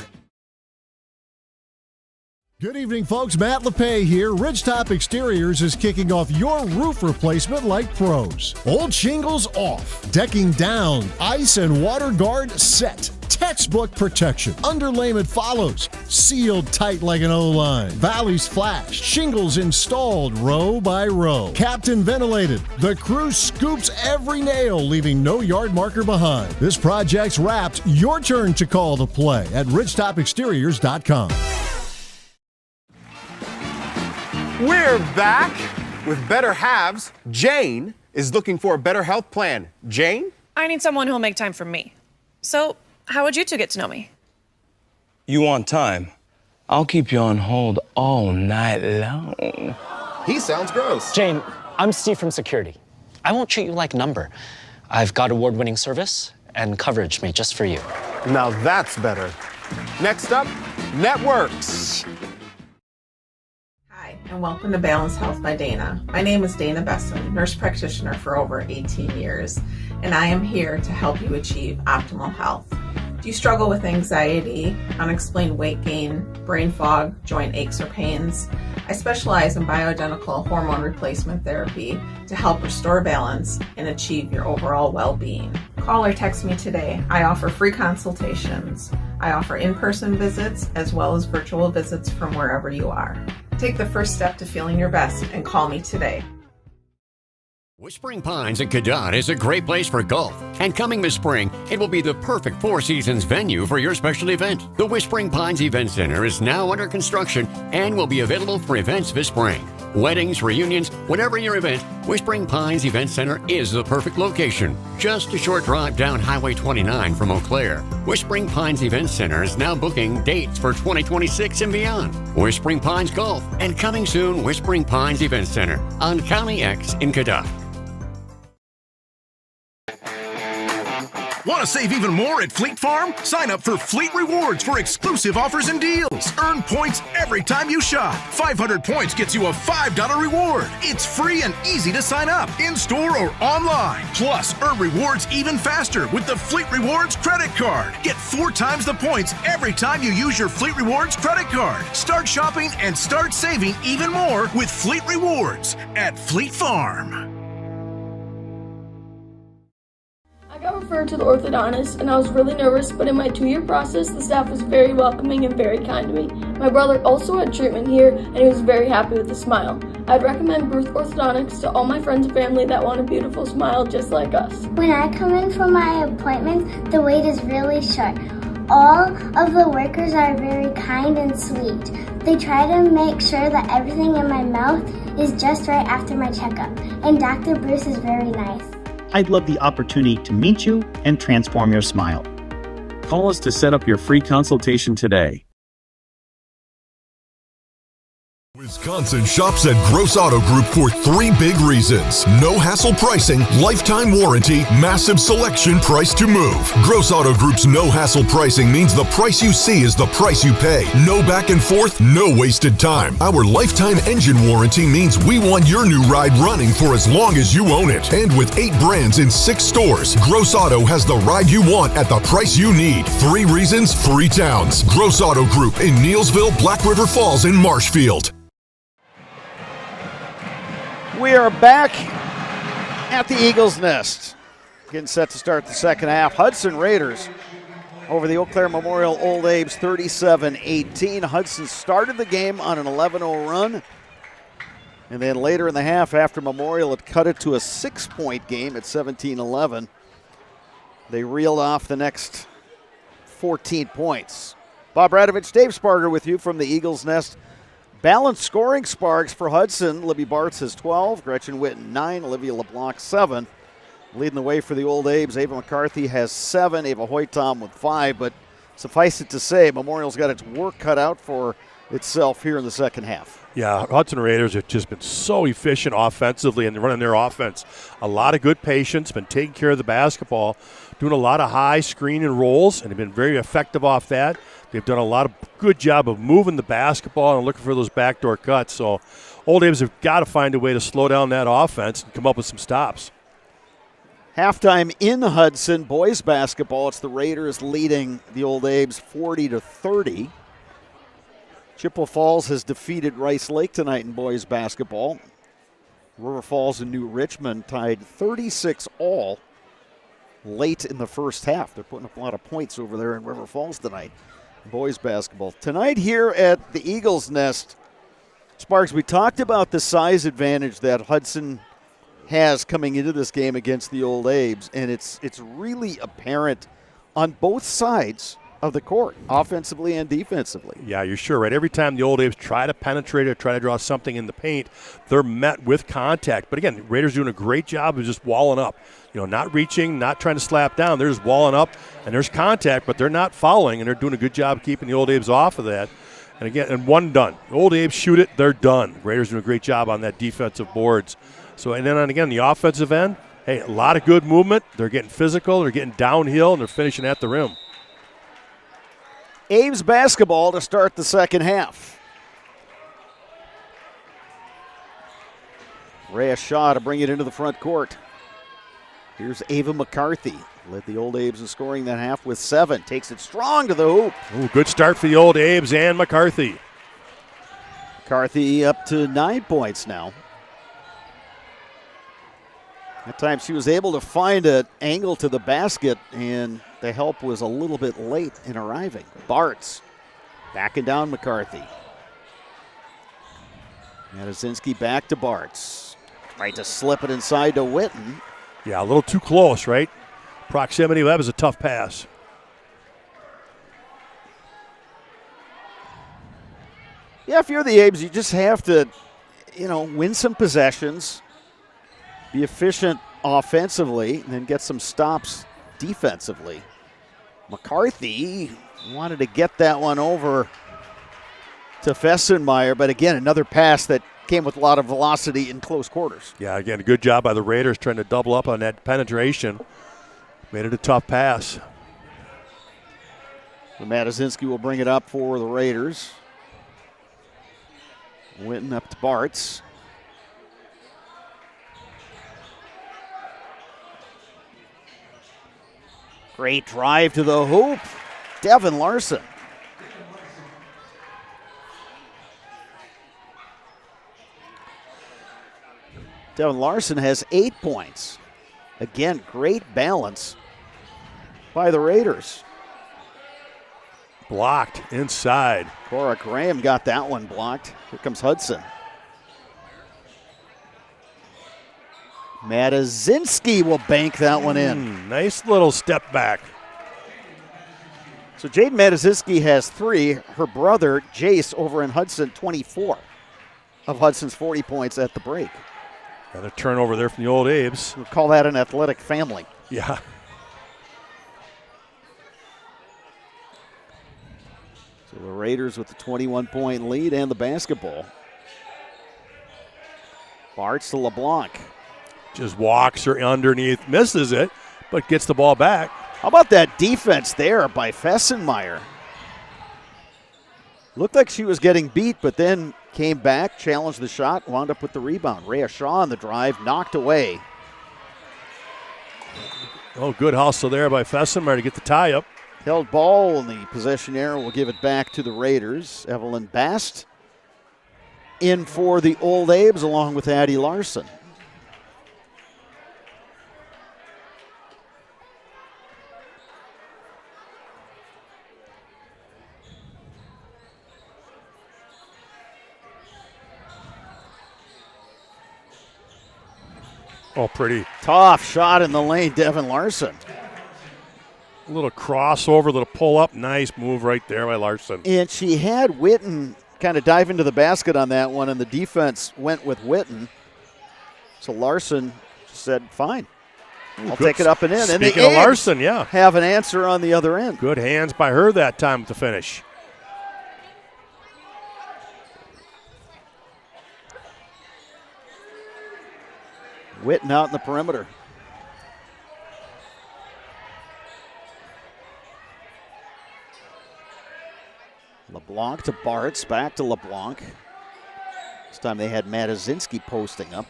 Good evening, folks. Matt LePay here. Ridgetop Exteriors is kicking off your roof replacement like pros. Old shingles off, decking down, ice and water guard set. Textbook protection. Underlayment follows. Sealed tight like an O-line. Valleys flashed. Shingles installed row by row. Captain ventilated. The crew scoops every nail, leaving no yard marker behind. This project's wrapped. Your turn to call the play at ridgetopexteriors.com. We're back with Better Halves. Jane is looking for a better health plan. Jane? I need someone who'll make time for me. So, how would you two get to know me? You want time? I'll keep you on hold all night long. He sounds gross. Jane, I'm Steve from Security. I won't treat you like a number. I've got award-winning service and coverage made just for you. Now that's better. Next up, Networks. And welcome to Balanced Health by Dana. My name is Dana Besson, nurse practitioner for over 18 years, and I am here to help you achieve optimal health. Do you struggle with anxiety, unexplained weight gain, brain fog, joint aches or pains? I specialize in bioidentical hormone replacement therapy to help restore balance and achieve your overall well-being. Call or text me today. I offer free consultations. I offer in-person visits as well as virtual visits from wherever you are. Take the first step to feeling your best and call me today. Whispering Pines in Cadott is a great place for golf. And coming this spring, it will be the perfect Four Seasons venue for your special event. The Whispering Pines Event Center is now under construction and will be available for events this spring. Weddings, reunions, whatever your event, Whispering Pines Event Center is the perfect location. Just a short drive down Highway 29 from Eau Claire. Whispering Pines Event Center is now booking dates for 2026 and beyond. Whispering Pines Golf, and coming soon, Whispering Pines Event Center on County X in Cadott. Want to save even more at Fleet Farm? Sign up for Fleet Rewards for exclusive offers and deals. Earn points every time you shop. 500 points gets you a $5 reward. It's free and easy to sign up, in-store or online. Plus, earn rewards even faster with the Fleet Rewards credit card. Get 4 times the points every time you use your Fleet Rewards credit card. Start shopping and start saving even more with Fleet Rewards at Fleet Farm. I got referred to the orthodontist and I was really nervous, but in my 2-year process, the staff was very welcoming and very kind to me. My brother also had treatment here and he was very happy with the smile. I'd recommend Bruce Orthodontics to all my friends and family that want a beautiful smile just like us. When I come in for my appointment, the wait is really short. All of the workers are very kind and sweet. They try to make sure that everything in my mouth is just right after my checkup, and Dr. Bruce is very nice. I'd love the opportunity to meet you and transform your smile. Call us to set up your free consultation today. Wisconsin shops at Gross Auto Group for 3 big reasons. No hassle pricing, lifetime warranty, massive selection, price to move. Gross Auto Group's no hassle pricing means the price you see is the price you pay. No back and forth, no wasted time. Our lifetime engine warranty means we want your new ride running for as long as you own it. And with 8 brands in 6 stores, Gross Auto has the ride you want at the price you need. 3 reasons, 3 towns. Gross Auto Group in Neelsville, Black River Falls, and Marshfield. We are back at the Eagles' Nest. Getting set to start the second half. Hudson Raiders over the Eau Claire Memorial Old Abe's 37-18. Hudson started the game on an 11-0 run. And then later in the half, after Memorial had cut it to a 6-point game at 17-11, they reeled off the next 14 points. Bob Radovich, Dave Sparger with you from the Eagles' Nest. Balanced scoring sparks for Hudson. Libby Bartz has 12, Gretchen Witten 9, Olivia LeBlanc 7. Leading the way for the Old Abes, Ava McCarthy has 7, Ava Hoytom with 5, but suffice it to say, Memorial's got its work cut out for itself here in the second half. Yeah, Hudson Raiders have just been so efficient offensively and running their offense. A lot of good patience, been taking care of the basketball, doing a lot of high screen and rolls, and have been very effective off that. They've done a lot of good job of moving the basketball and looking for those backdoor cuts. So Old Abes have got to find a way to slow down that offense and come up with some stops. Halftime in Hudson, boys basketball. It's the Raiders leading the Old Abes 40-30. Chippewa Falls has defeated Rice Lake tonight in boys basketball. River Falls and New Richmond tied 36-all late in the first half. They're putting up a lot of points over there in River Falls tonight. Boys basketball. Tonight here at the Eagles' Nest, Sparks, we talked about the size advantage that Hudson has coming into this game against the Old Abes, and it's really apparent on both sides of the court, offensively and defensively. Yeah, you're sure right. Every time the Old Abes try to penetrate or try to draw something in the paint, they're met with contact. But again, the Raiders doing a great job of just walling up. You know, not reaching, not trying to slap down. They're just walling up, and there's contact, but they're not fouling, and they're doing a good job keeping the Old Abes off of that. And again, and one done. The Old Abes shoot it, they're done. Raiders doing a great job on that defensive boards. So, and then again, the offensive end, hey, a lot of good movement. They're getting physical, they're getting downhill, and they're finishing at the rim. Ames basketball to start the second half. Rhea Shaw to bring it into the front court. Here's Ava McCarthy. Led the Old Abes in scoring that half with 7. Takes it strong to the hoop. Ooh, good start for the Old Abes and McCarthy. McCarthy up to 9 points now. That time she was able to find an angle to the basket, and the help was a little bit late in arriving. Bartz backing down McCarthy. Matazinski back to Bartz. Tried to slip it inside to Witten. Yeah, a little too close, right? Proximity, that was a tough pass. Yeah, if you're the Abes, you just have to, win some possessions, be efficient offensively, and then get some stops defensively. McCarthy wanted to get that one over to Fessenmeyer, but again, another pass that came with a lot of velocity in close quarters. Yeah, again, a good job by the Raiders trying to double up on that penetration. Made it a tough pass. So Matazinski will bring it up for the Raiders. Winton up to Bartz. Great drive to the hoop. Devin Larson. Devin Larson has 8 points. Again, great balance by the Raiders. Blocked inside. Cora Graham got that one blocked. Here comes Hudson. Matazinski will bank that one in. Nice little step back. So Jaden Matazinski has 3. Her brother, Jace, over in Hudson, 24 of Hudson's 40 points at the break. Another turnover there from the old Abes. We'll call that an athletic family. Yeah. So the Raiders with the 21-point lead and the basketball. Bartz to LeBlanc. Just walks her underneath, misses it, but gets the ball back. How about that defense there by Fessenmeyer? Looked like she was getting beat, but then came back, challenged the shot, wound up with the rebound. Rhea Shaw on the drive, knocked away. Oh, good hustle there by Fessenmeyer to get the tie up. Held ball, and the possession error will give it back to the Raiders. Evelyn Bast in for the Old Abes along with Addie Larson. Oh, pretty. Tough shot in the lane, Devin Larson. A little crossover, little pull up. Nice move right there by Larson. And she had Witten kind of dive into the basket on that one, and the defense went with Witten. So Larson said, fine, I'll take it up and in. Speaking and the of Larson, yeah. Have an answer on the other end. Good hands by her that time at the finish. Witten out in the perimeter. LeBlanc to Bartz, back to LeBlanc. This time they had Matazinski posting up.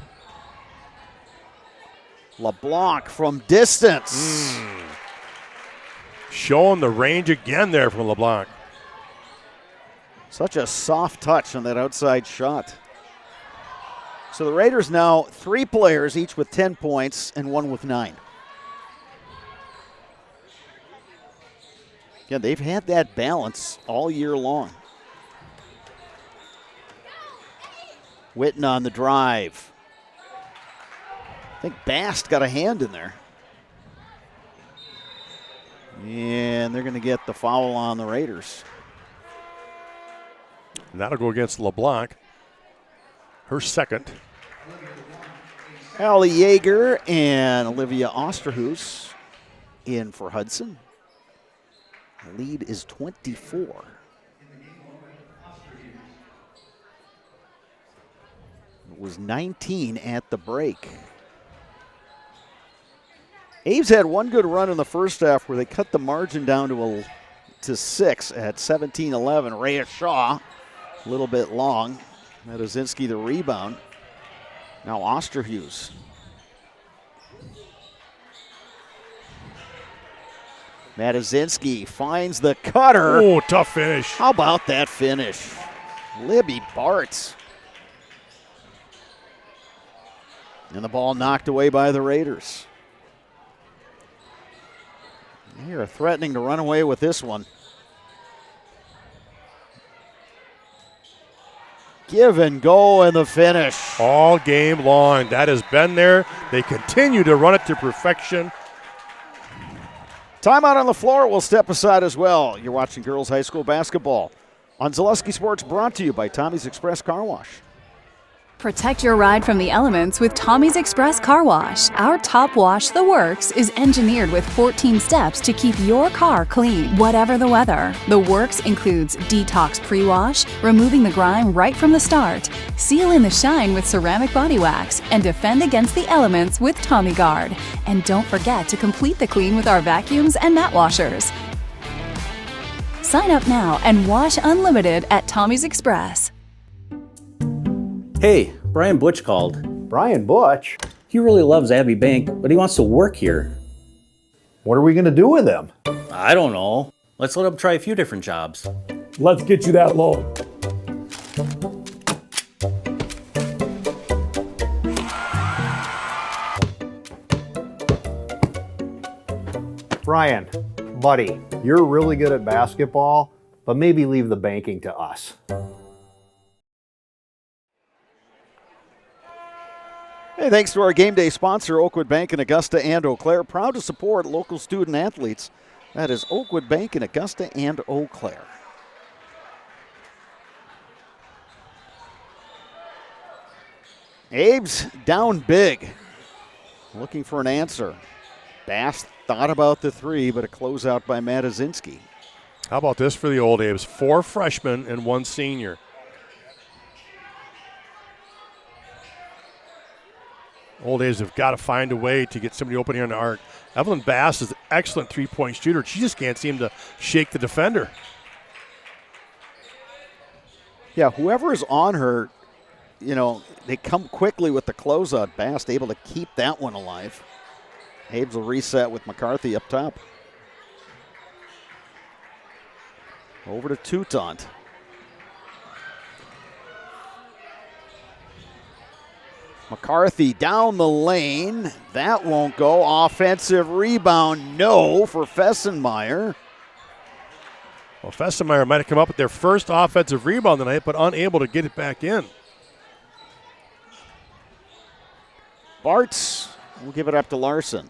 LeBlanc from distance. Showing the range again there from LeBlanc. Such a soft touch on that outside shot. So the Raiders now 3 players, each with 10 points and one with 9. Yeah, they've had that balance all year long. Witten on the drive. I think Bast got a hand in there. And they're going to get the foul on the Raiders. And that'll go against LeBlanc. Her second. Allie Yeager and Olivia Osterhus in for Hudson. The lead is 24. It was 19 at the break. Aves had one good run in the first half where they cut the margin down to 6 at 17-11. Rhea Shaw, a little bit long. Matazinski the rebound. Now Osterhus. Matazinski finds the cutter. Oh, tough finish. How about that finish? Libby Bartz. And the ball knocked away by the Raiders. They are threatening to run away with this one. Give and go in the finish. All game long. That has been there. They continue to run it to perfection. Timeout on the floor. We'll step aside as well. You're watching girls high school basketball on Zaleski Sports, brought to you by Tommy's Express Car Wash. Protect your ride from the elements with Tommy's Express Car Wash. Our top wash, The Works, is engineered with 14 steps to keep your car clean, whatever the weather. The Works includes detox pre-wash, removing the grime right from the start, seal in the shine with ceramic body wax, and defend against the elements with Tommy Guard. And don't forget to complete the clean with our vacuums and mat washers. Sign up now and wash unlimited at Tommy's Express. Hey, Brian Butch called. Brian Butch? He really loves Abbey Bank, but he wants to work here. What are we going to do with him? I don't know. Let's let him try a few different jobs. Let's get you that loan. Brian, buddy, you're really good at basketball, but maybe leave the banking to us. Hey, thanks to our game day sponsor, Oakwood Bank in Augusta and Eau Claire. Proud to support local student athletes. That is Oakwood Bank in Augusta and Eau Claire. Abe's down big. Looking for an answer. Bass thought about the three, but a closeout by Matazinski. How about this for the Old A's? 4 freshmen and 1 senior. Old A's have got to find a way to get somebody open here in the arc. Evelyn Bass is an excellent three-point shooter. She just can't seem to shake the defender. Yeah, whoever is on her, they come quickly with the closeout. Bass able to keep that one alive. Abe's will reset with McCarthy up top. Over to Toutant. McCarthy down the lane. That won't go. Offensive rebound, no, for Fessenmeyer. Well, Fessenmeyer might have come up with their first offensive rebound tonight, but unable to get it back in. Bartz will give it up to Larson.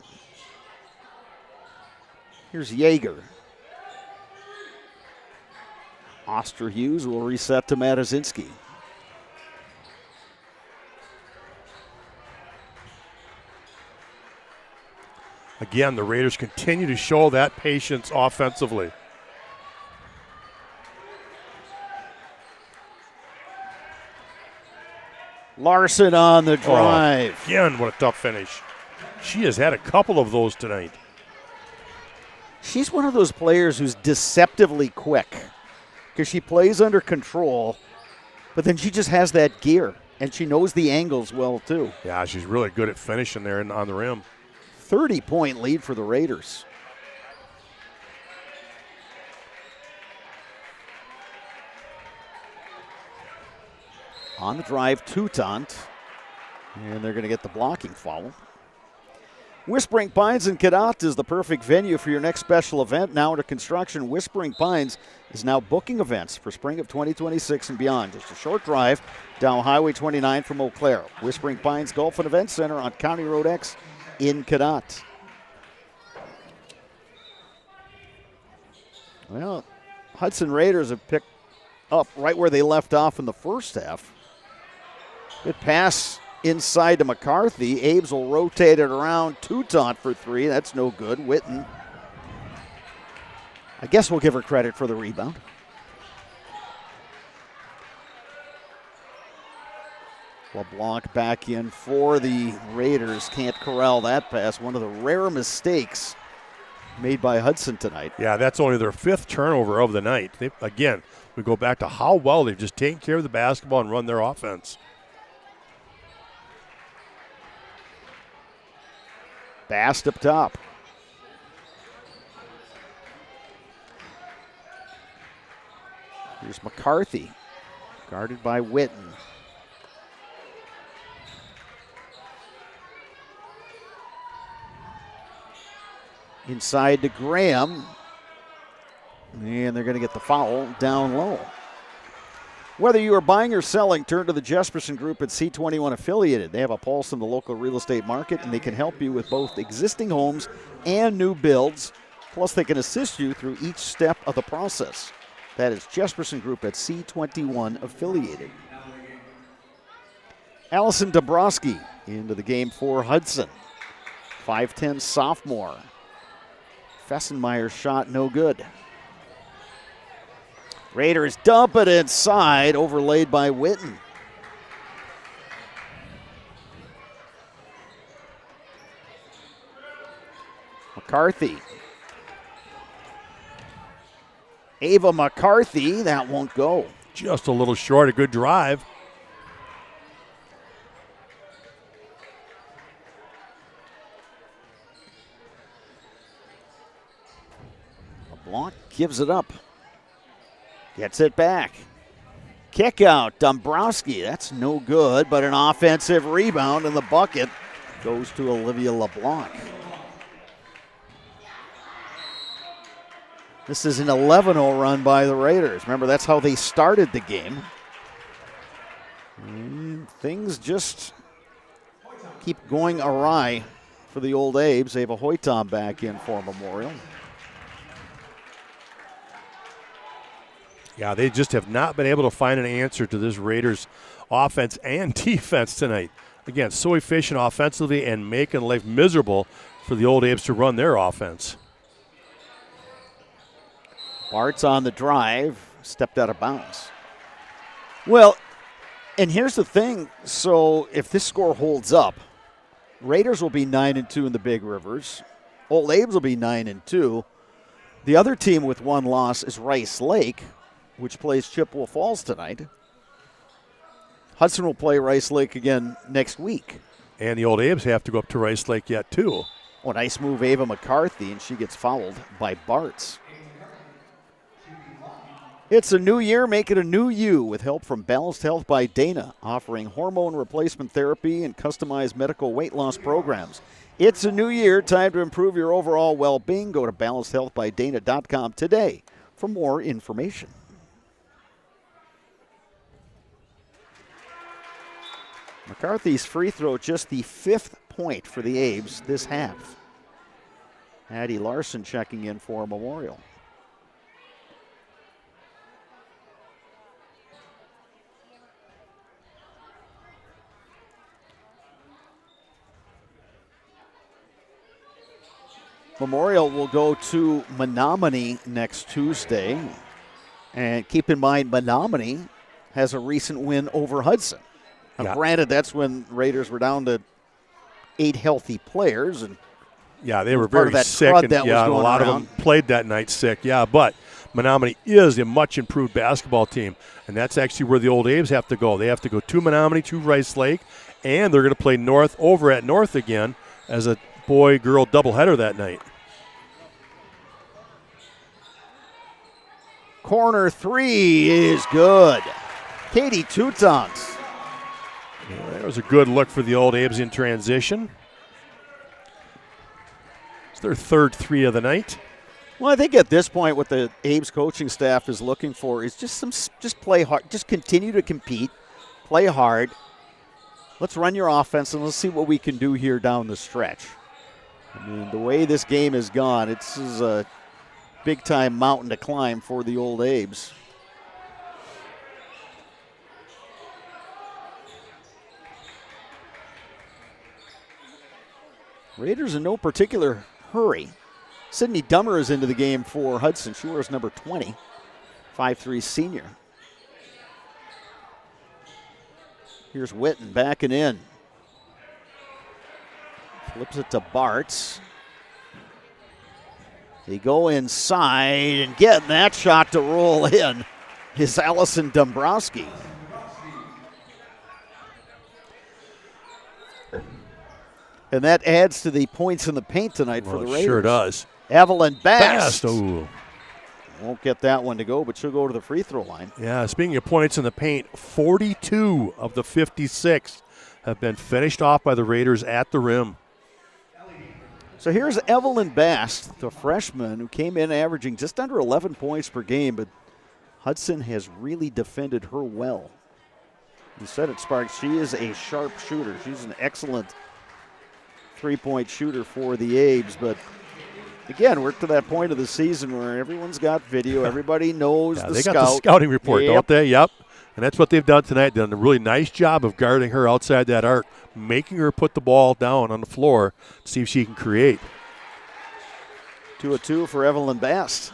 Here's Yeager. Osterhus will reset to Matazinski. Again, the Raiders continue to show that patience offensively. Larson on the drive. Oh, again, what a tough finish. She has had a couple of those tonight. She's one of those players who's deceptively quick because she plays under control, but then she just has that gear, and she knows the angles well, too. Yeah, she's really good at finishing there on the rim. 30-point lead for the Raiders. On the drive, Toutant. And they're going to get the blocking foul. Whispering Pines in Cadott is the perfect venue for your next special event. Now under construction, Whispering Pines is now booking events for spring of 2026 and beyond. Just a short drive down Highway 29 from Eau Claire. Whispering Pines Golf and Event Center on County Road X in Cadott. Well, Hudson Raiders have picked up right where they left off in the first half. Good pass inside to McCarthy. Abe's will rotate it around. Toutant for three. That's no good. Witten. I guess we'll give her credit for the rebound. LeBlanc back in for the Raiders. Can't corral that pass. One of the rare mistakes made by Hudson tonight. Yeah, that's only their 5th turnover of the night. Again, we go back to how well they've just taken care of the basketball and run their offense. Bast up top. Here's McCarthy, guarded by Witten. Inside to Graham. And they're going to get the foul down low. Whether you are buying or selling, turn to the Jesperson Group at C21 Affiliated. They have a pulse in the local real estate market, and they can help you with both existing homes and new builds. Plus, they can assist you through each step of the process. That is Jesperson Group at C21 Affiliated. Allison Dombrowski into the game for Hudson. 5'10 sophomore. Fessenmeyer's shot no good. Raiders dump it inside, overlaid by Witten. McCarthy. Ava McCarthy, that won't go. Just a little short, a good drive. LeBlanc gives it up. Gets it back. Kick out, Dombrowski. That's no good, but an offensive rebound, and the bucket goes to Olivia LeBlanc. This is an 11-0 run by the Raiders. Remember, that's how they started the game. And things just keep going awry for the Old Abes. Ava Hoytom back in for Memorial. Yeah, they just have not been able to find an answer to this Raiders offense and defense tonight. Again, so efficient offensively and making life miserable for the Old Abes to run their offense. Bart's on the drive, stepped out of bounds. Well, and here's the thing. So if this score holds up, Raiders will be 9-2 in the Big Rivers. Old Abes will be 9-2. The other team with one loss is Rice Lake, which plays Chippewa Falls tonight. Hudson will play Rice Lake again next week. And the Old Abes have to go up to Rice Lake yet, too. Oh, nice move, Ava McCarthy, and she gets fouled by Bartz. It's a new year, make it a new you with help from Balanced Health by Dana, offering hormone replacement therapy and customized medical weight loss programs. It's a new year, time to improve your overall well-being. Go to balancedhealthbydana.com today for more information. McCarthy's free throw, just the 5th point for the Abes this half. Addie Larson checking in for Memorial. Memorial will go to Menominee next Tuesday. And keep in mind, Menominee has a recent win over Hudson. Now, granted, that's when Raiders were down to 8 healthy players. And yeah, they were very sick. And, a lot of them played that night sick. Yeah, but Menominee is a much improved basketball team. And that's actually where the Old Abes have to go. They have to go to Menominee, to Rice Lake, and they're going to play North over at North again as a boy-girl doubleheader that night. Corner 3 is good. Katie Tutons. Yeah, that was a good look for the Old Abes in transition. It's their third 3 of the night. Well, I think at this point what the Abes coaching staff is looking for is just play hard. Just continue to compete, play hard. Let's run your offense and let's see what we can do here down the stretch. I mean, the way this game has gone, it's a big-time mountain to climb for the Old Abes. Raiders in no particular hurry. Sydney Dummer is into the game for Hudson. She wears number 20, 5'3" senior. Here's Witten backing in. Flips it to Bartz. They go inside, and getting that shot to roll in is Allison Dombrowski. And that adds to the points in the paint tonight for the Raiders. Sure does. Evelyn Bast. Ooh. Won't get that one to go, but she'll go to the free throw line. Yeah, speaking of points in the paint, 42 of the 56 have been finished off by the Raiders at the rim. So here's Evelyn Bast, the freshman who came in averaging just under 11 points per game, but Hudson has really defended her well. You said it, Sparks. She is a sharp shooter. She's an excellent three-point shooter for the Abes, but again, we're to that point of the season where everyone's got video. Everybody knows the they scout. got the scouting report, don't they? Yep. And that's what they've done tonight. Done a really nice job of guarding her outside that arc, making her put the ball down on the floor to see if she can create. 2-2 for Evelyn Bast.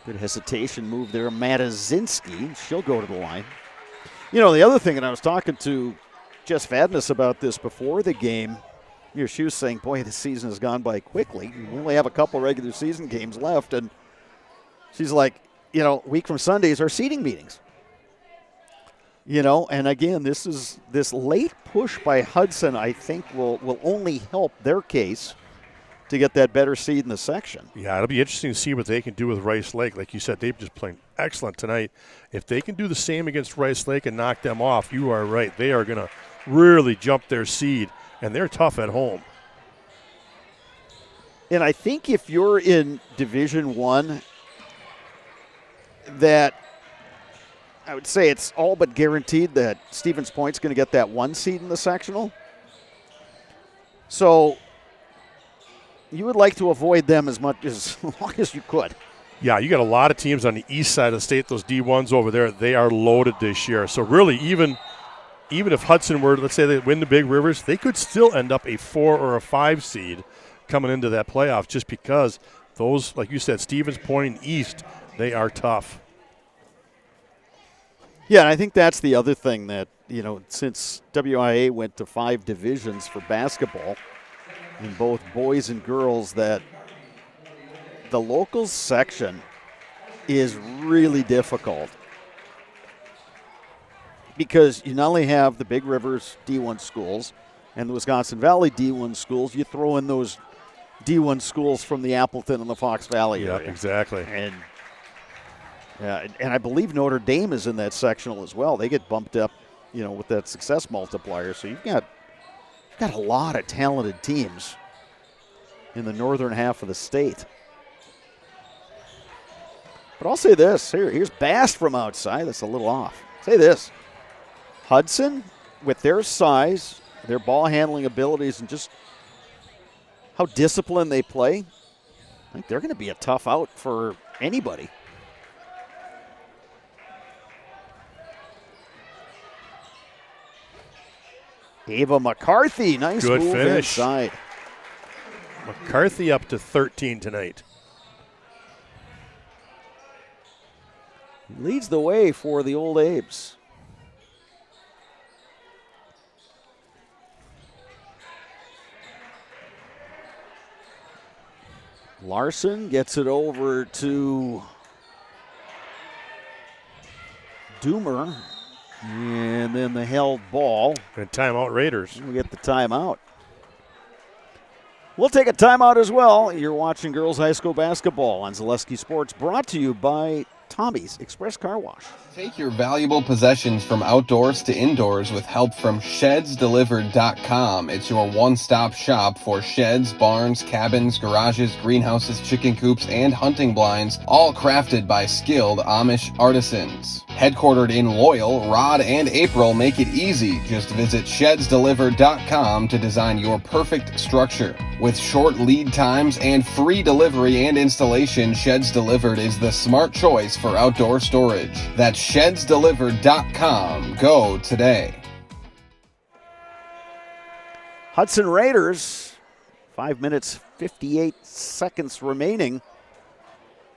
Good hesitation move there. Matazinski, she'll go to the line. You know, the other thing, and I was talking to Jess Vadnais about this before the game, she was saying, boy, the season has gone by quickly. We only have a couple regular season games left. And she's like, a week from Sunday is our seeding meetings. And again, this late push by Hudson, I think, will only help their case to get that better seed in the section. Yeah, it'll be interesting to see what they can do with Rice Lake. Like you said, they've just played excellent tonight. If they can do the same against Rice Lake and knock them off, you are right. They are going to really jump their seed, and they're tough at home. And I think if you're in Division I, that I would say it's all but guaranteed that Stevens Point's going to get that 1 seed in the sectional. So you would like to avoid them as long as you could. Yeah, you got a lot of teams on the east side of the state, those D1s over there. They are loaded this year. So really, even if Hudson were, let's say they win the Big Rivers, they could still end up a 4 or a 5 seed coming into that playoff just because those, like you said, Stevens Point and East, they are tough. Yeah, and I think that's the other thing that, since WIAA went to 5 divisions for basketball, in both boys and girls, that the locals section is really difficult because you not only have the Big Rivers D1 schools and the Wisconsin Valley D1 schools, you throw in those D1 schools from the Appleton and the Fox Valley area. Yeah, exactly. And I believe Notre Dame is in that sectional as well. They get bumped up, with that success multiplier. So you've got a lot of talented teams in the northern half of the state. But I'll say this. Here's Bast from outside. That's a little off. Say this. Hudson, with their size, their ball handling abilities, and just how disciplined they play, I think they're going to be a tough out for anybody. Ava McCarthy, nice Good move finish. inside. McCarthy up to 13 tonight. Leads the way for the Old Abes. Larson gets it over to Doomer. And then the held ball. And timeout Raiders. We get the timeout. We'll take a timeout as well. You're watching girls high school basketball on Zaleski Sports, brought to you by Tommy's Express Car Wash. Take your valuable possessions from outdoors to indoors with help from ShedsDelivered.com. It's your one-stop shop for sheds, barns, cabins, garages, greenhouses, chicken coops, and hunting blinds, all crafted by skilled Amish artisans. Headquartered in Loyal, Rod and April make it easy. Just visit ShedsDelivered.com to design your perfect structure. With short lead times and free delivery and installation, Sheds Delivered is the smart choice for outdoor storage. That's ShedsDelivered.com. Go today. Hudson Raiders, 5 minutes, 58 seconds remaining.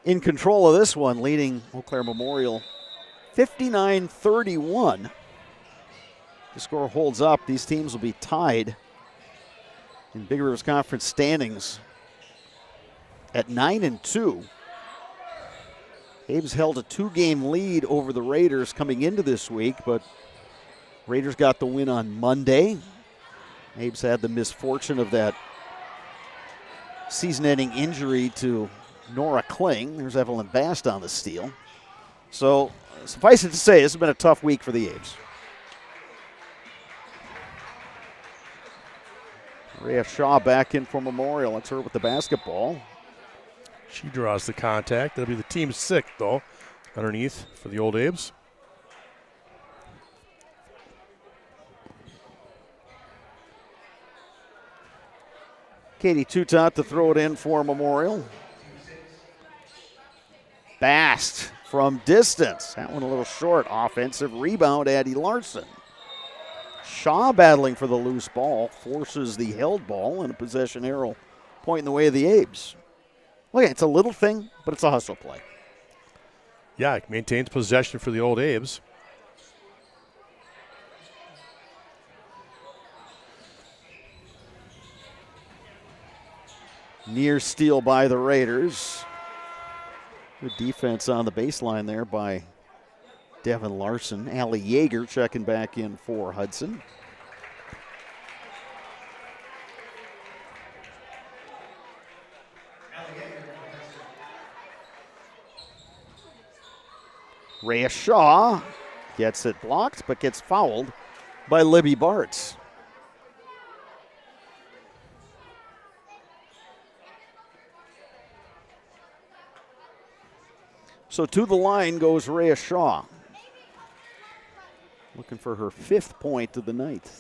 In control of this one, leading Eau Claire Memorial 59-31. The score holds up. These teams will be tied in Big Rivers Conference standings at 9-2. Abe's held a 2-game lead over the Raiders coming into this week, but Raiders got the win on Monday. Abe's had the misfortune of that season-ending injury to Nora Kling. There's Evelyn Bast on the steal. So suffice it to say, this has been a tough week for the Abes. Maria Shaw back in for Memorial. That's her with the basketball. She draws the contact. That'll be the team 6, though, underneath for the Old Abes. Katie Toutant to throw it in for Memorial. Bast from distance. That one a little short. Offensive rebound, Addie Larson. Shaw battling for the loose ball. Forces the held ball, and a possession arrow pointing the way of the Abes. Look, it's a little thing, but it's a hustle play. Yeah, it maintains possession for the old Abes. Near steal by the Raiders. Good defense on the baseline there by Devin Larson. Allie Yeager checking back in for Hudson. Rhea Shaw gets it blocked, but gets fouled by Libby Bartz. So to the line goes Rhea Shaw. Looking for her 5th point of the night.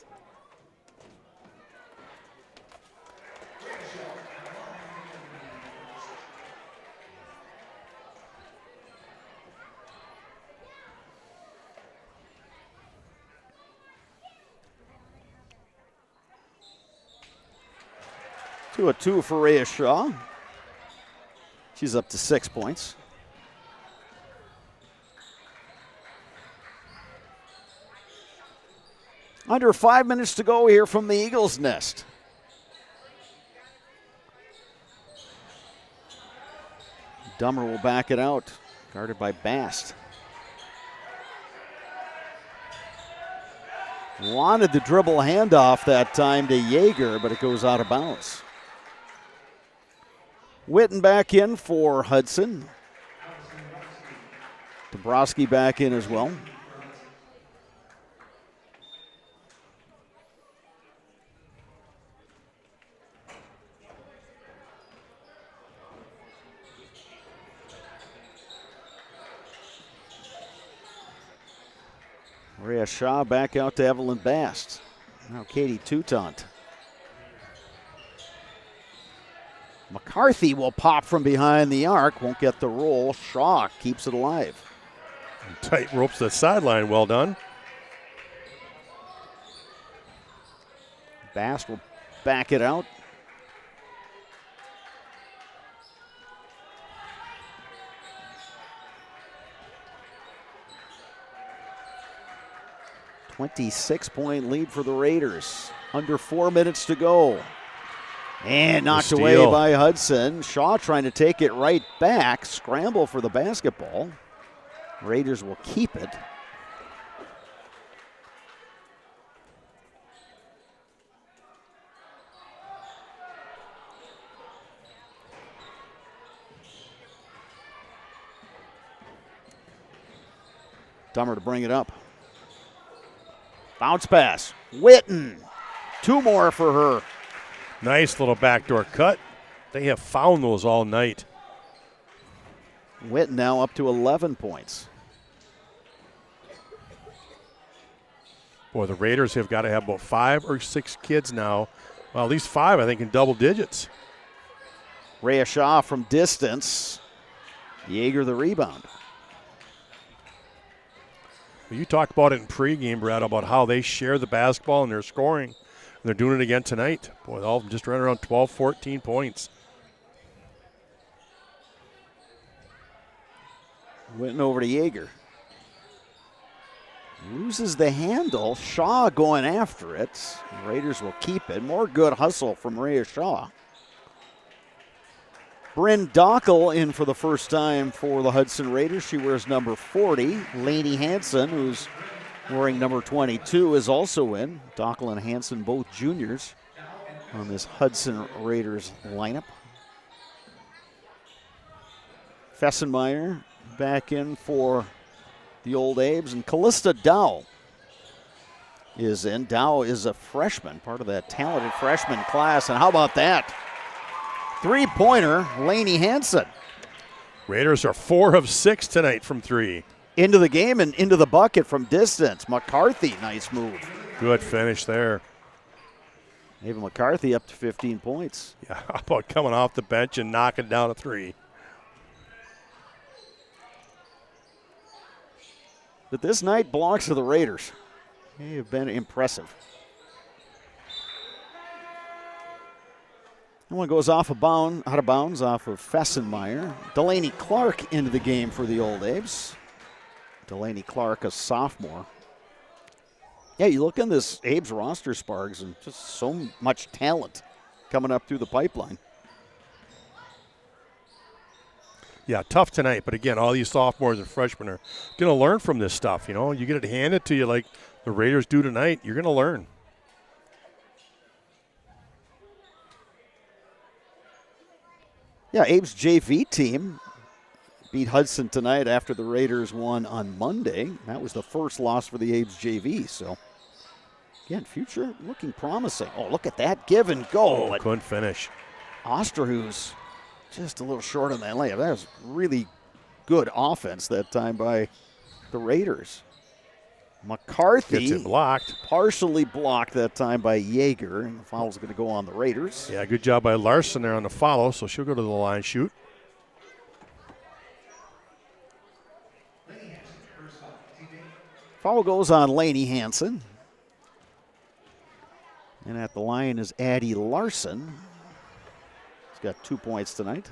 To a 2 for Rhea Shaw. She's up to 6 points. Under 5 minutes to go here from the Eagles' nest. Dummer will back it out, guarded by Bast. Wanted the dribble handoff that time to Yeager, but it goes out of bounds. Witten back in for Hudson. Dombrowski back in as well. Rhea Shaw back out to Evelyn Bast. Now Katie Toutant. McCarthy will pop from behind the arc. Won't get the roll. Shaw keeps it alive. And tight ropes the sideline. Well done. Bast will back it out. .26 lead for the Raiders. Under 4 minutes to go. And knocked away by Hudson. Shaw trying to take it right back. Scramble for the basketball. Raiders will keep it. Dummer to bring it up. Bounce pass. Witten. 2 more for her. Nice little backdoor cut. They have found those all night. Witten now up to 11 points. Boy, the Raiders have got to have about 5 or 6 kids now. Well, at least 5, I think, in double digits. Rhea Shaw from distance. Yeager the rebound. You talked about it in pregame, Brad, about how they share the basketball and they're scoring. And they're doing it again tonight. Boy, all of them just running around 12, 14 points. Went over to Yeager. Loses the handle. Shaw going after it. Raiders will keep it. More good hustle from Rhea Shaw. Bryn Dockel in for the first time for the Hudson Raiders. She wears number 40. Lainey Hansen, who's wearing number 22, is also in. Dockel and Hansen, both juniors on this Hudson Raiders lineup. Fessenmeyer back in for the Old Abes, and Callista Dow is in. Dow is a freshman, part of that talented freshman class, and how about that? 3-pointer, Lainey Hansen. Raiders are 4 of 6 tonight from 3. Into the game and into the bucket from distance. McCarthy, nice move. Good finish there. Ava McCarthy up to 15 points. Yeah, how about coming off the bench and knocking down a three? But this night belongs to the Raiders. They have been impressive. That one goes out of bounds off of Fessenmeyer. Delaney Clark into the game for the Old Abes. Delaney Clark, a sophomore. Yeah, you look in this Abes roster, Sparks, and just so much talent coming up through the pipeline. Yeah, tough tonight, but again, all these sophomores and freshmen are going to learn from this stuff. You know, you get it handed to you like the Raiders do tonight, you're going to learn. Yeah, Abe's JV team beat Hudson tonight after the Raiders won on Monday. That was the first loss for the Abe's JV. So, again, future looking promising. Oh, look at that give and go. Oh, couldn't finish. Osterhuis just a little short on that layup. That was really good offense that time by the Raiders. McCarthy gets it blocked. Partially blocked that time by Yeager, and the foul's going to go on the Raiders. Yeah, good job by Larson there on the follow, so she'll go to the line shoot. Foul goes on Lainey Hansen. And at the line is Addie Larson. He's got 2 points tonight.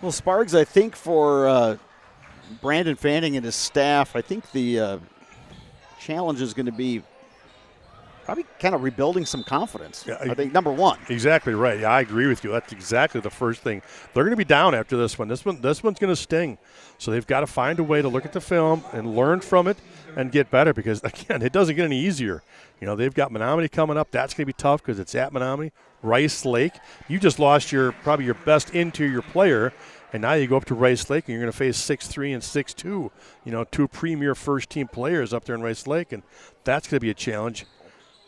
Well, Sparks, I think for Brandon Fanning and his staff, I think the challenge is going to be probably kind of rebuilding some confidence. Yeah, I think number one. Exactly right. Yeah, I agree with you. That's exactly the first thing. They're going to be down after this one. This one's going to sting. So they've got to find a way to look at the film and learn from it and get better because, again, it doesn't get any easier. You know, they've got Menominee coming up. That's going to be tough because it's at Menominee. Rice Lake. You just lost probably your best interior player. And now you go up to Rice Lake, and you're going to face 6'3" and 6'2", you know, two premier first-team players up there in Rice Lake, and that's going to be a challenge.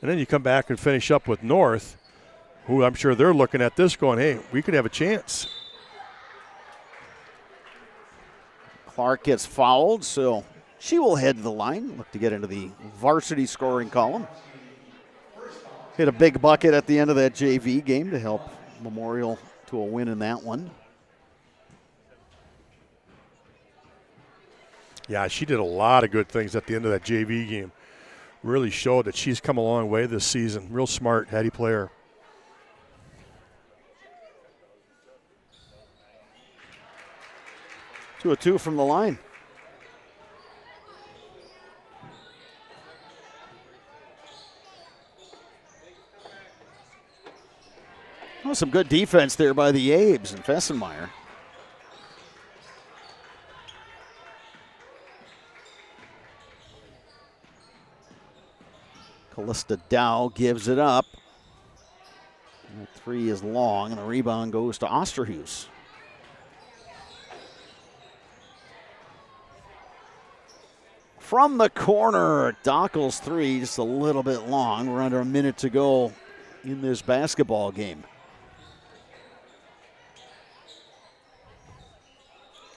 And then you come back and finish up with North, who I'm sure they're looking at this going, hey, we could have a chance. Clark gets fouled, so she will head to the line, look to get into the varsity scoring column. Hit a big bucket at the end of that JV game to help Memorial to a win in that one. Yeah, she did a lot of good things at the end of that JV game. Really showed that she's come a long way this season. Real smart, heady player. Two of two from the line. Oh, some good defense there by the Abes and Fessenmeyer. Callista Dow gives it up. That three is long, and the rebound goes to Osterhuis. From the corner, Dockel's three, just a little bit long. We're under a minute to go in this basketball game.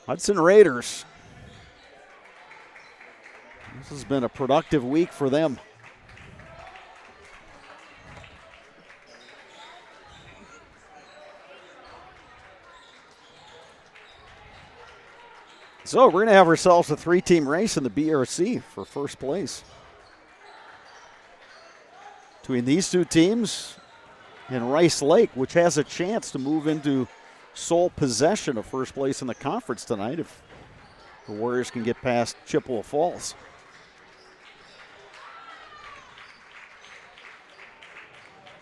Hudson Raiders. This has been a productive week for them. So we're going to have ourselves a three-team race in the BRC for first place. Between these two teams and Rice Lake, which has a chance to move into sole possession of first place in the conference tonight if the Warriors can get past Chippewa Falls.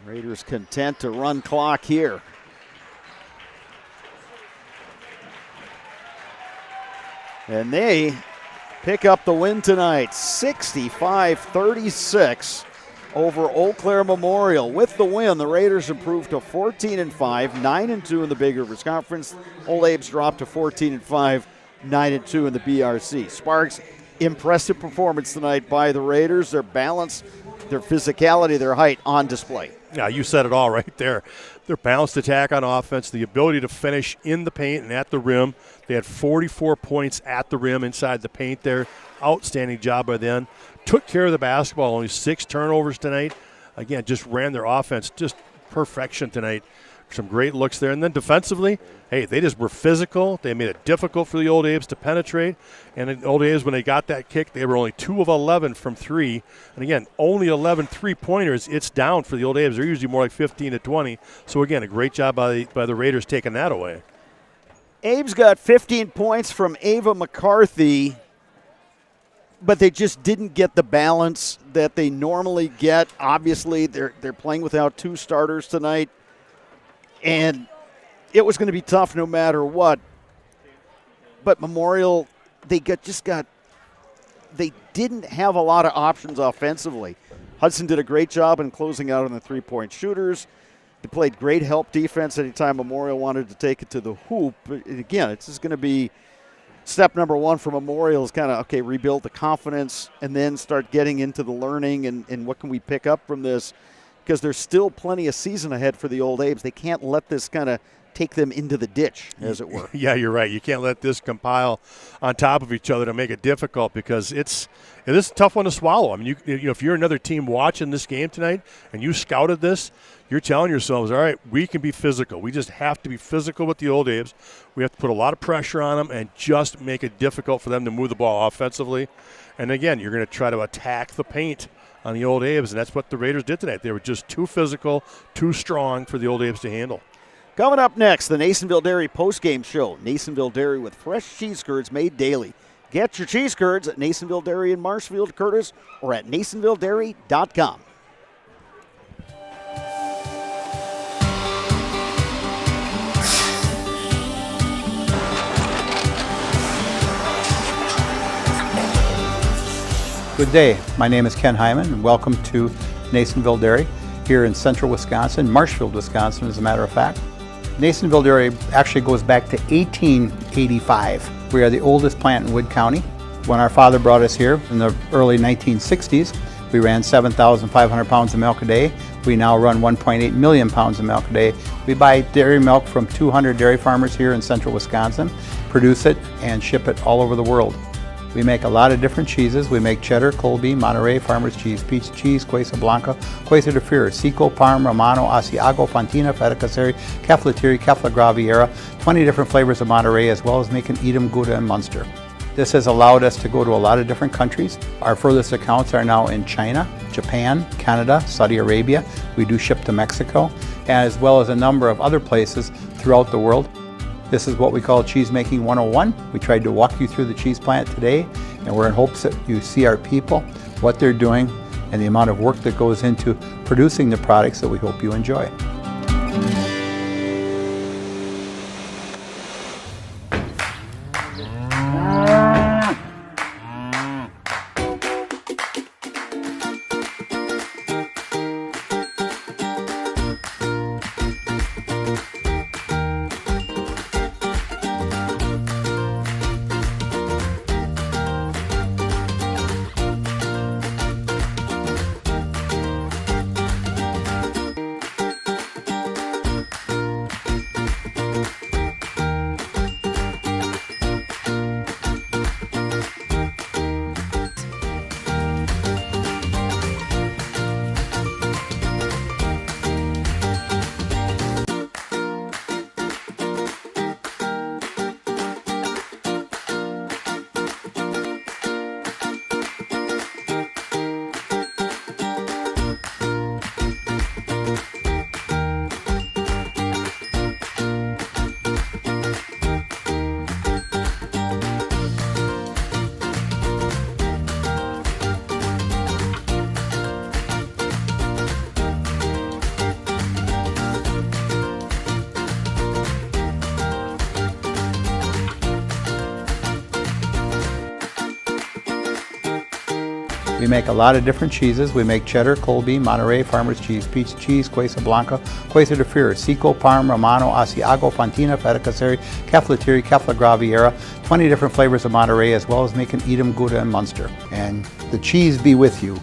Raiders content to run clock here. And they pick up the win tonight, 65-36 over Eau Claire Memorial. With the win, the Raiders improved to 14-5, 9-2 in the Big Rivers Conference. Old Abes dropped to 14-5, 9-2 in the BRC. Sparks, impressive performance tonight by the Raiders. They're balanced their physicality, their height on display. Yeah, you said it all right there. Their balanced attack on offense, the ability to finish in the paint and at the rim. They had 44 points at the rim inside the paint there. Outstanding job by them. Took care of the basketball, only 6 turnovers tonight. Again, just ran their offense, just perfection tonight. Some great looks there. And then defensively, hey, they just were physical. They made it difficult for the Old A's to penetrate. And the Old A's, when they got that kick, they were only 2 of 11 from 3. And again, only 11 three-pointers. It's down for the Old A's. They're usually more like 15 to 20. So again, a great job by the Raiders taking that away. Abe's got 15 points from Ava McCarthy, but they just didn't get the balance that they normally get. Obviously, they're playing without 2 starters tonight. And it was going to be tough no matter what. But Memorial, they didn't have a lot of options offensively. Hudson did a great job in closing out on the 3-point shooters. They played great help defense anytime Memorial wanted to take it to the hoop. But again, it's just going to be step number 1 for Memorial is kind of, okay, rebuild the confidence and then start getting into the learning and what can we pick up from this. Because there's still plenty of season ahead for the Old A's. They can't let this kind of take them into the ditch, as it were. Yeah, you're right. You can't let this compile on top of each other to make it difficult because it is a tough one to swallow. I mean, you know, if you're another team watching this game tonight and you scouted this, you're telling yourselves, all right, we can be physical. We just have to be physical with the Old A's. We have to put a lot of pressure on them and just make it difficult for them to move the ball offensively. And again, you're going to try to attack the paint on the Old A's, and that's what the Raiders did tonight. They were just too physical, too strong for the Old A's to handle. Coming up next, the Nasonville Dairy postgame show. Nasonville Dairy with fresh cheese curds made daily. Get your cheese curds at Nasonville Dairy in Marshfield, Curtis, or at NasonvilleDairy.com. Good day. My name is Ken Hyman, and welcome to Nasonville Dairy here in central Wisconsin, Marshfield, Wisconsin, as a matter of fact. Nasonville Dairy actually goes back to 1885. We are the oldest plant in Wood County. When our father brought us here in the early 1960s, we ran 7,500 pounds of milk a day. We now run 1.8 million pounds of milk a day. We buy dairy milk from 200 dairy farmers here in central Wisconsin, produce it, and ship it all over the world. We make a lot of different cheeses. We make cheddar, Colby, Monterey, Farmer's Cheese, Peach Cheese, Quesa Blanca, Quesa de Freer, Seco, Parm, Romano, Asiago, Fontina, Feta Caseri, Caflatiri, Cafla Graviera, 20 different flavors of Monterey, as well as making Edam, Gouda, and Munster. This has allowed us to go to a lot of different countries. Our furthest accounts are now in China, Japan, Canada, Saudi Arabia. We do ship to Mexico, as well as a number of other places throughout the world. This is what we call Cheese Making 101. We tried to walk you through the cheese plant today, and we're in hopes that you see our people, what they're doing, and the amount of work that goes into producing the products that we hope you enjoy. We make a lot of different cheeses. We make cheddar, Colby, Monterey, Farmer's Cheese, Peach Cheese, Quesa Blanca, Quesa de Freer, Seco, Parm, Romano, Asiago, Fontina, Feta Caseri, Caflatiri, Cafla Graviera, 20 different flavors of Monterey, as well as making Edam, Gouda, and Munster. And the cheese be with you.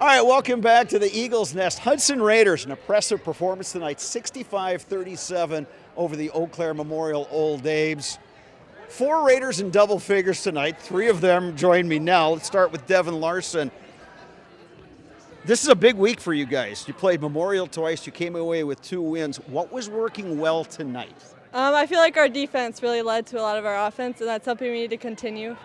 All right, welcome back to the Eagles Nest. Hudson Raiders, an impressive performance tonight, 65-37 over the Eau Claire Memorial Old Abe's. 4 Raiders in double figures tonight. 3 of them join me now. Let's start with Devin Larson. This is a big week for you guys. You played Memorial twice. You came away with 2 wins. What was working well tonight? I feel like our defense really led to a lot of our offense, and that's something we need to continue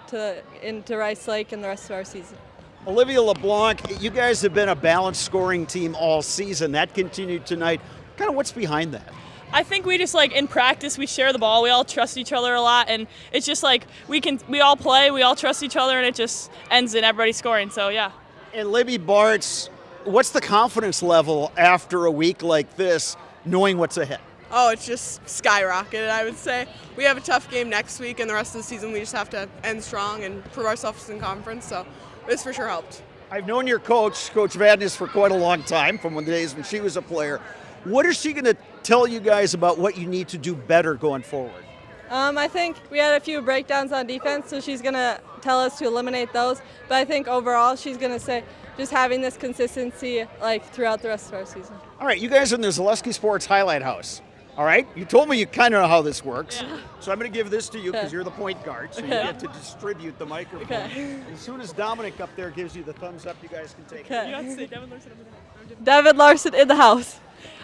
into Rice Lake and the rest of our season. Olivia LeBlanc, you guys have been a balanced scoring team all season. That continued tonight. Kind of what's behind that? I think we just in practice we share the ball. We all trust each other a lot, and it's just we all play, we all trust each other, and it just ends in everybody scoring. So yeah. And Libby Bartz, what's the confidence level after a week like this, knowing what's ahead? Oh, it's just skyrocketed, I would say. We have a tough game next week, and the rest of the season we just have to end strong and prove ourselves in conference, so this for sure helped. I've known your coach, Coach Vadnais, for quite a long time, from the days when she was a player. What is she going to tell you guys about what you need to do better going forward? I think we had a few breakdowns on defense, so she's going to tell us to eliminate those. But I think overall she's going to say just having this consistency throughout the rest of our season. All right, you guys are in the Zaleski Sports Highlight House. All right, you told me you kind of know how this works. Yeah. So I'm going to give this to you because you're the point guard, so you get to distribute the microphone. Okay. As soon as Dominic up there gives you the thumbs up, you guys can take it. You have to say Devin Larson in the house. Devin Larson in the house.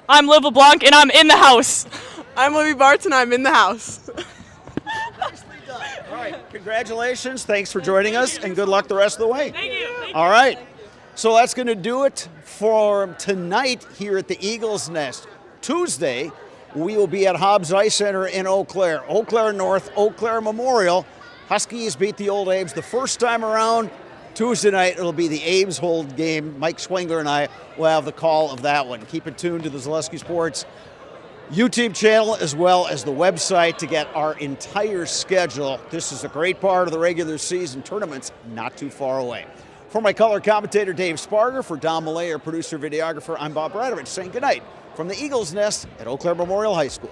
I'm Liv LeBlanc, and I'm in the house. I'm Libby Bartz, and I'm in the house. Nicely done. All right, congratulations. Thanks for joining us, and good luck the rest of the way. Thank you. All right, so that's going to do it for tonight here at the Eagles Nest. Tuesday, we will be at Hobbs Ice Center in Eau Claire. Eau Claire North, Eau Claire Memorial. Huskies beat the Old Abe's the first time around. Tuesday night, it'll be the Abe's hold game. Mike Swingler and I will have the call of that one. Keep it tuned to the Zaleski Sports YouTube channel as well as the website to get our entire schedule. This is a great part of the regular season. Tournament's not too far away. For my color commentator, Dave Sparger, for Don Millay, our producer, videographer, I'm Bob Radovich saying goodnight from the Eagles Nest at Eau Claire Memorial High School.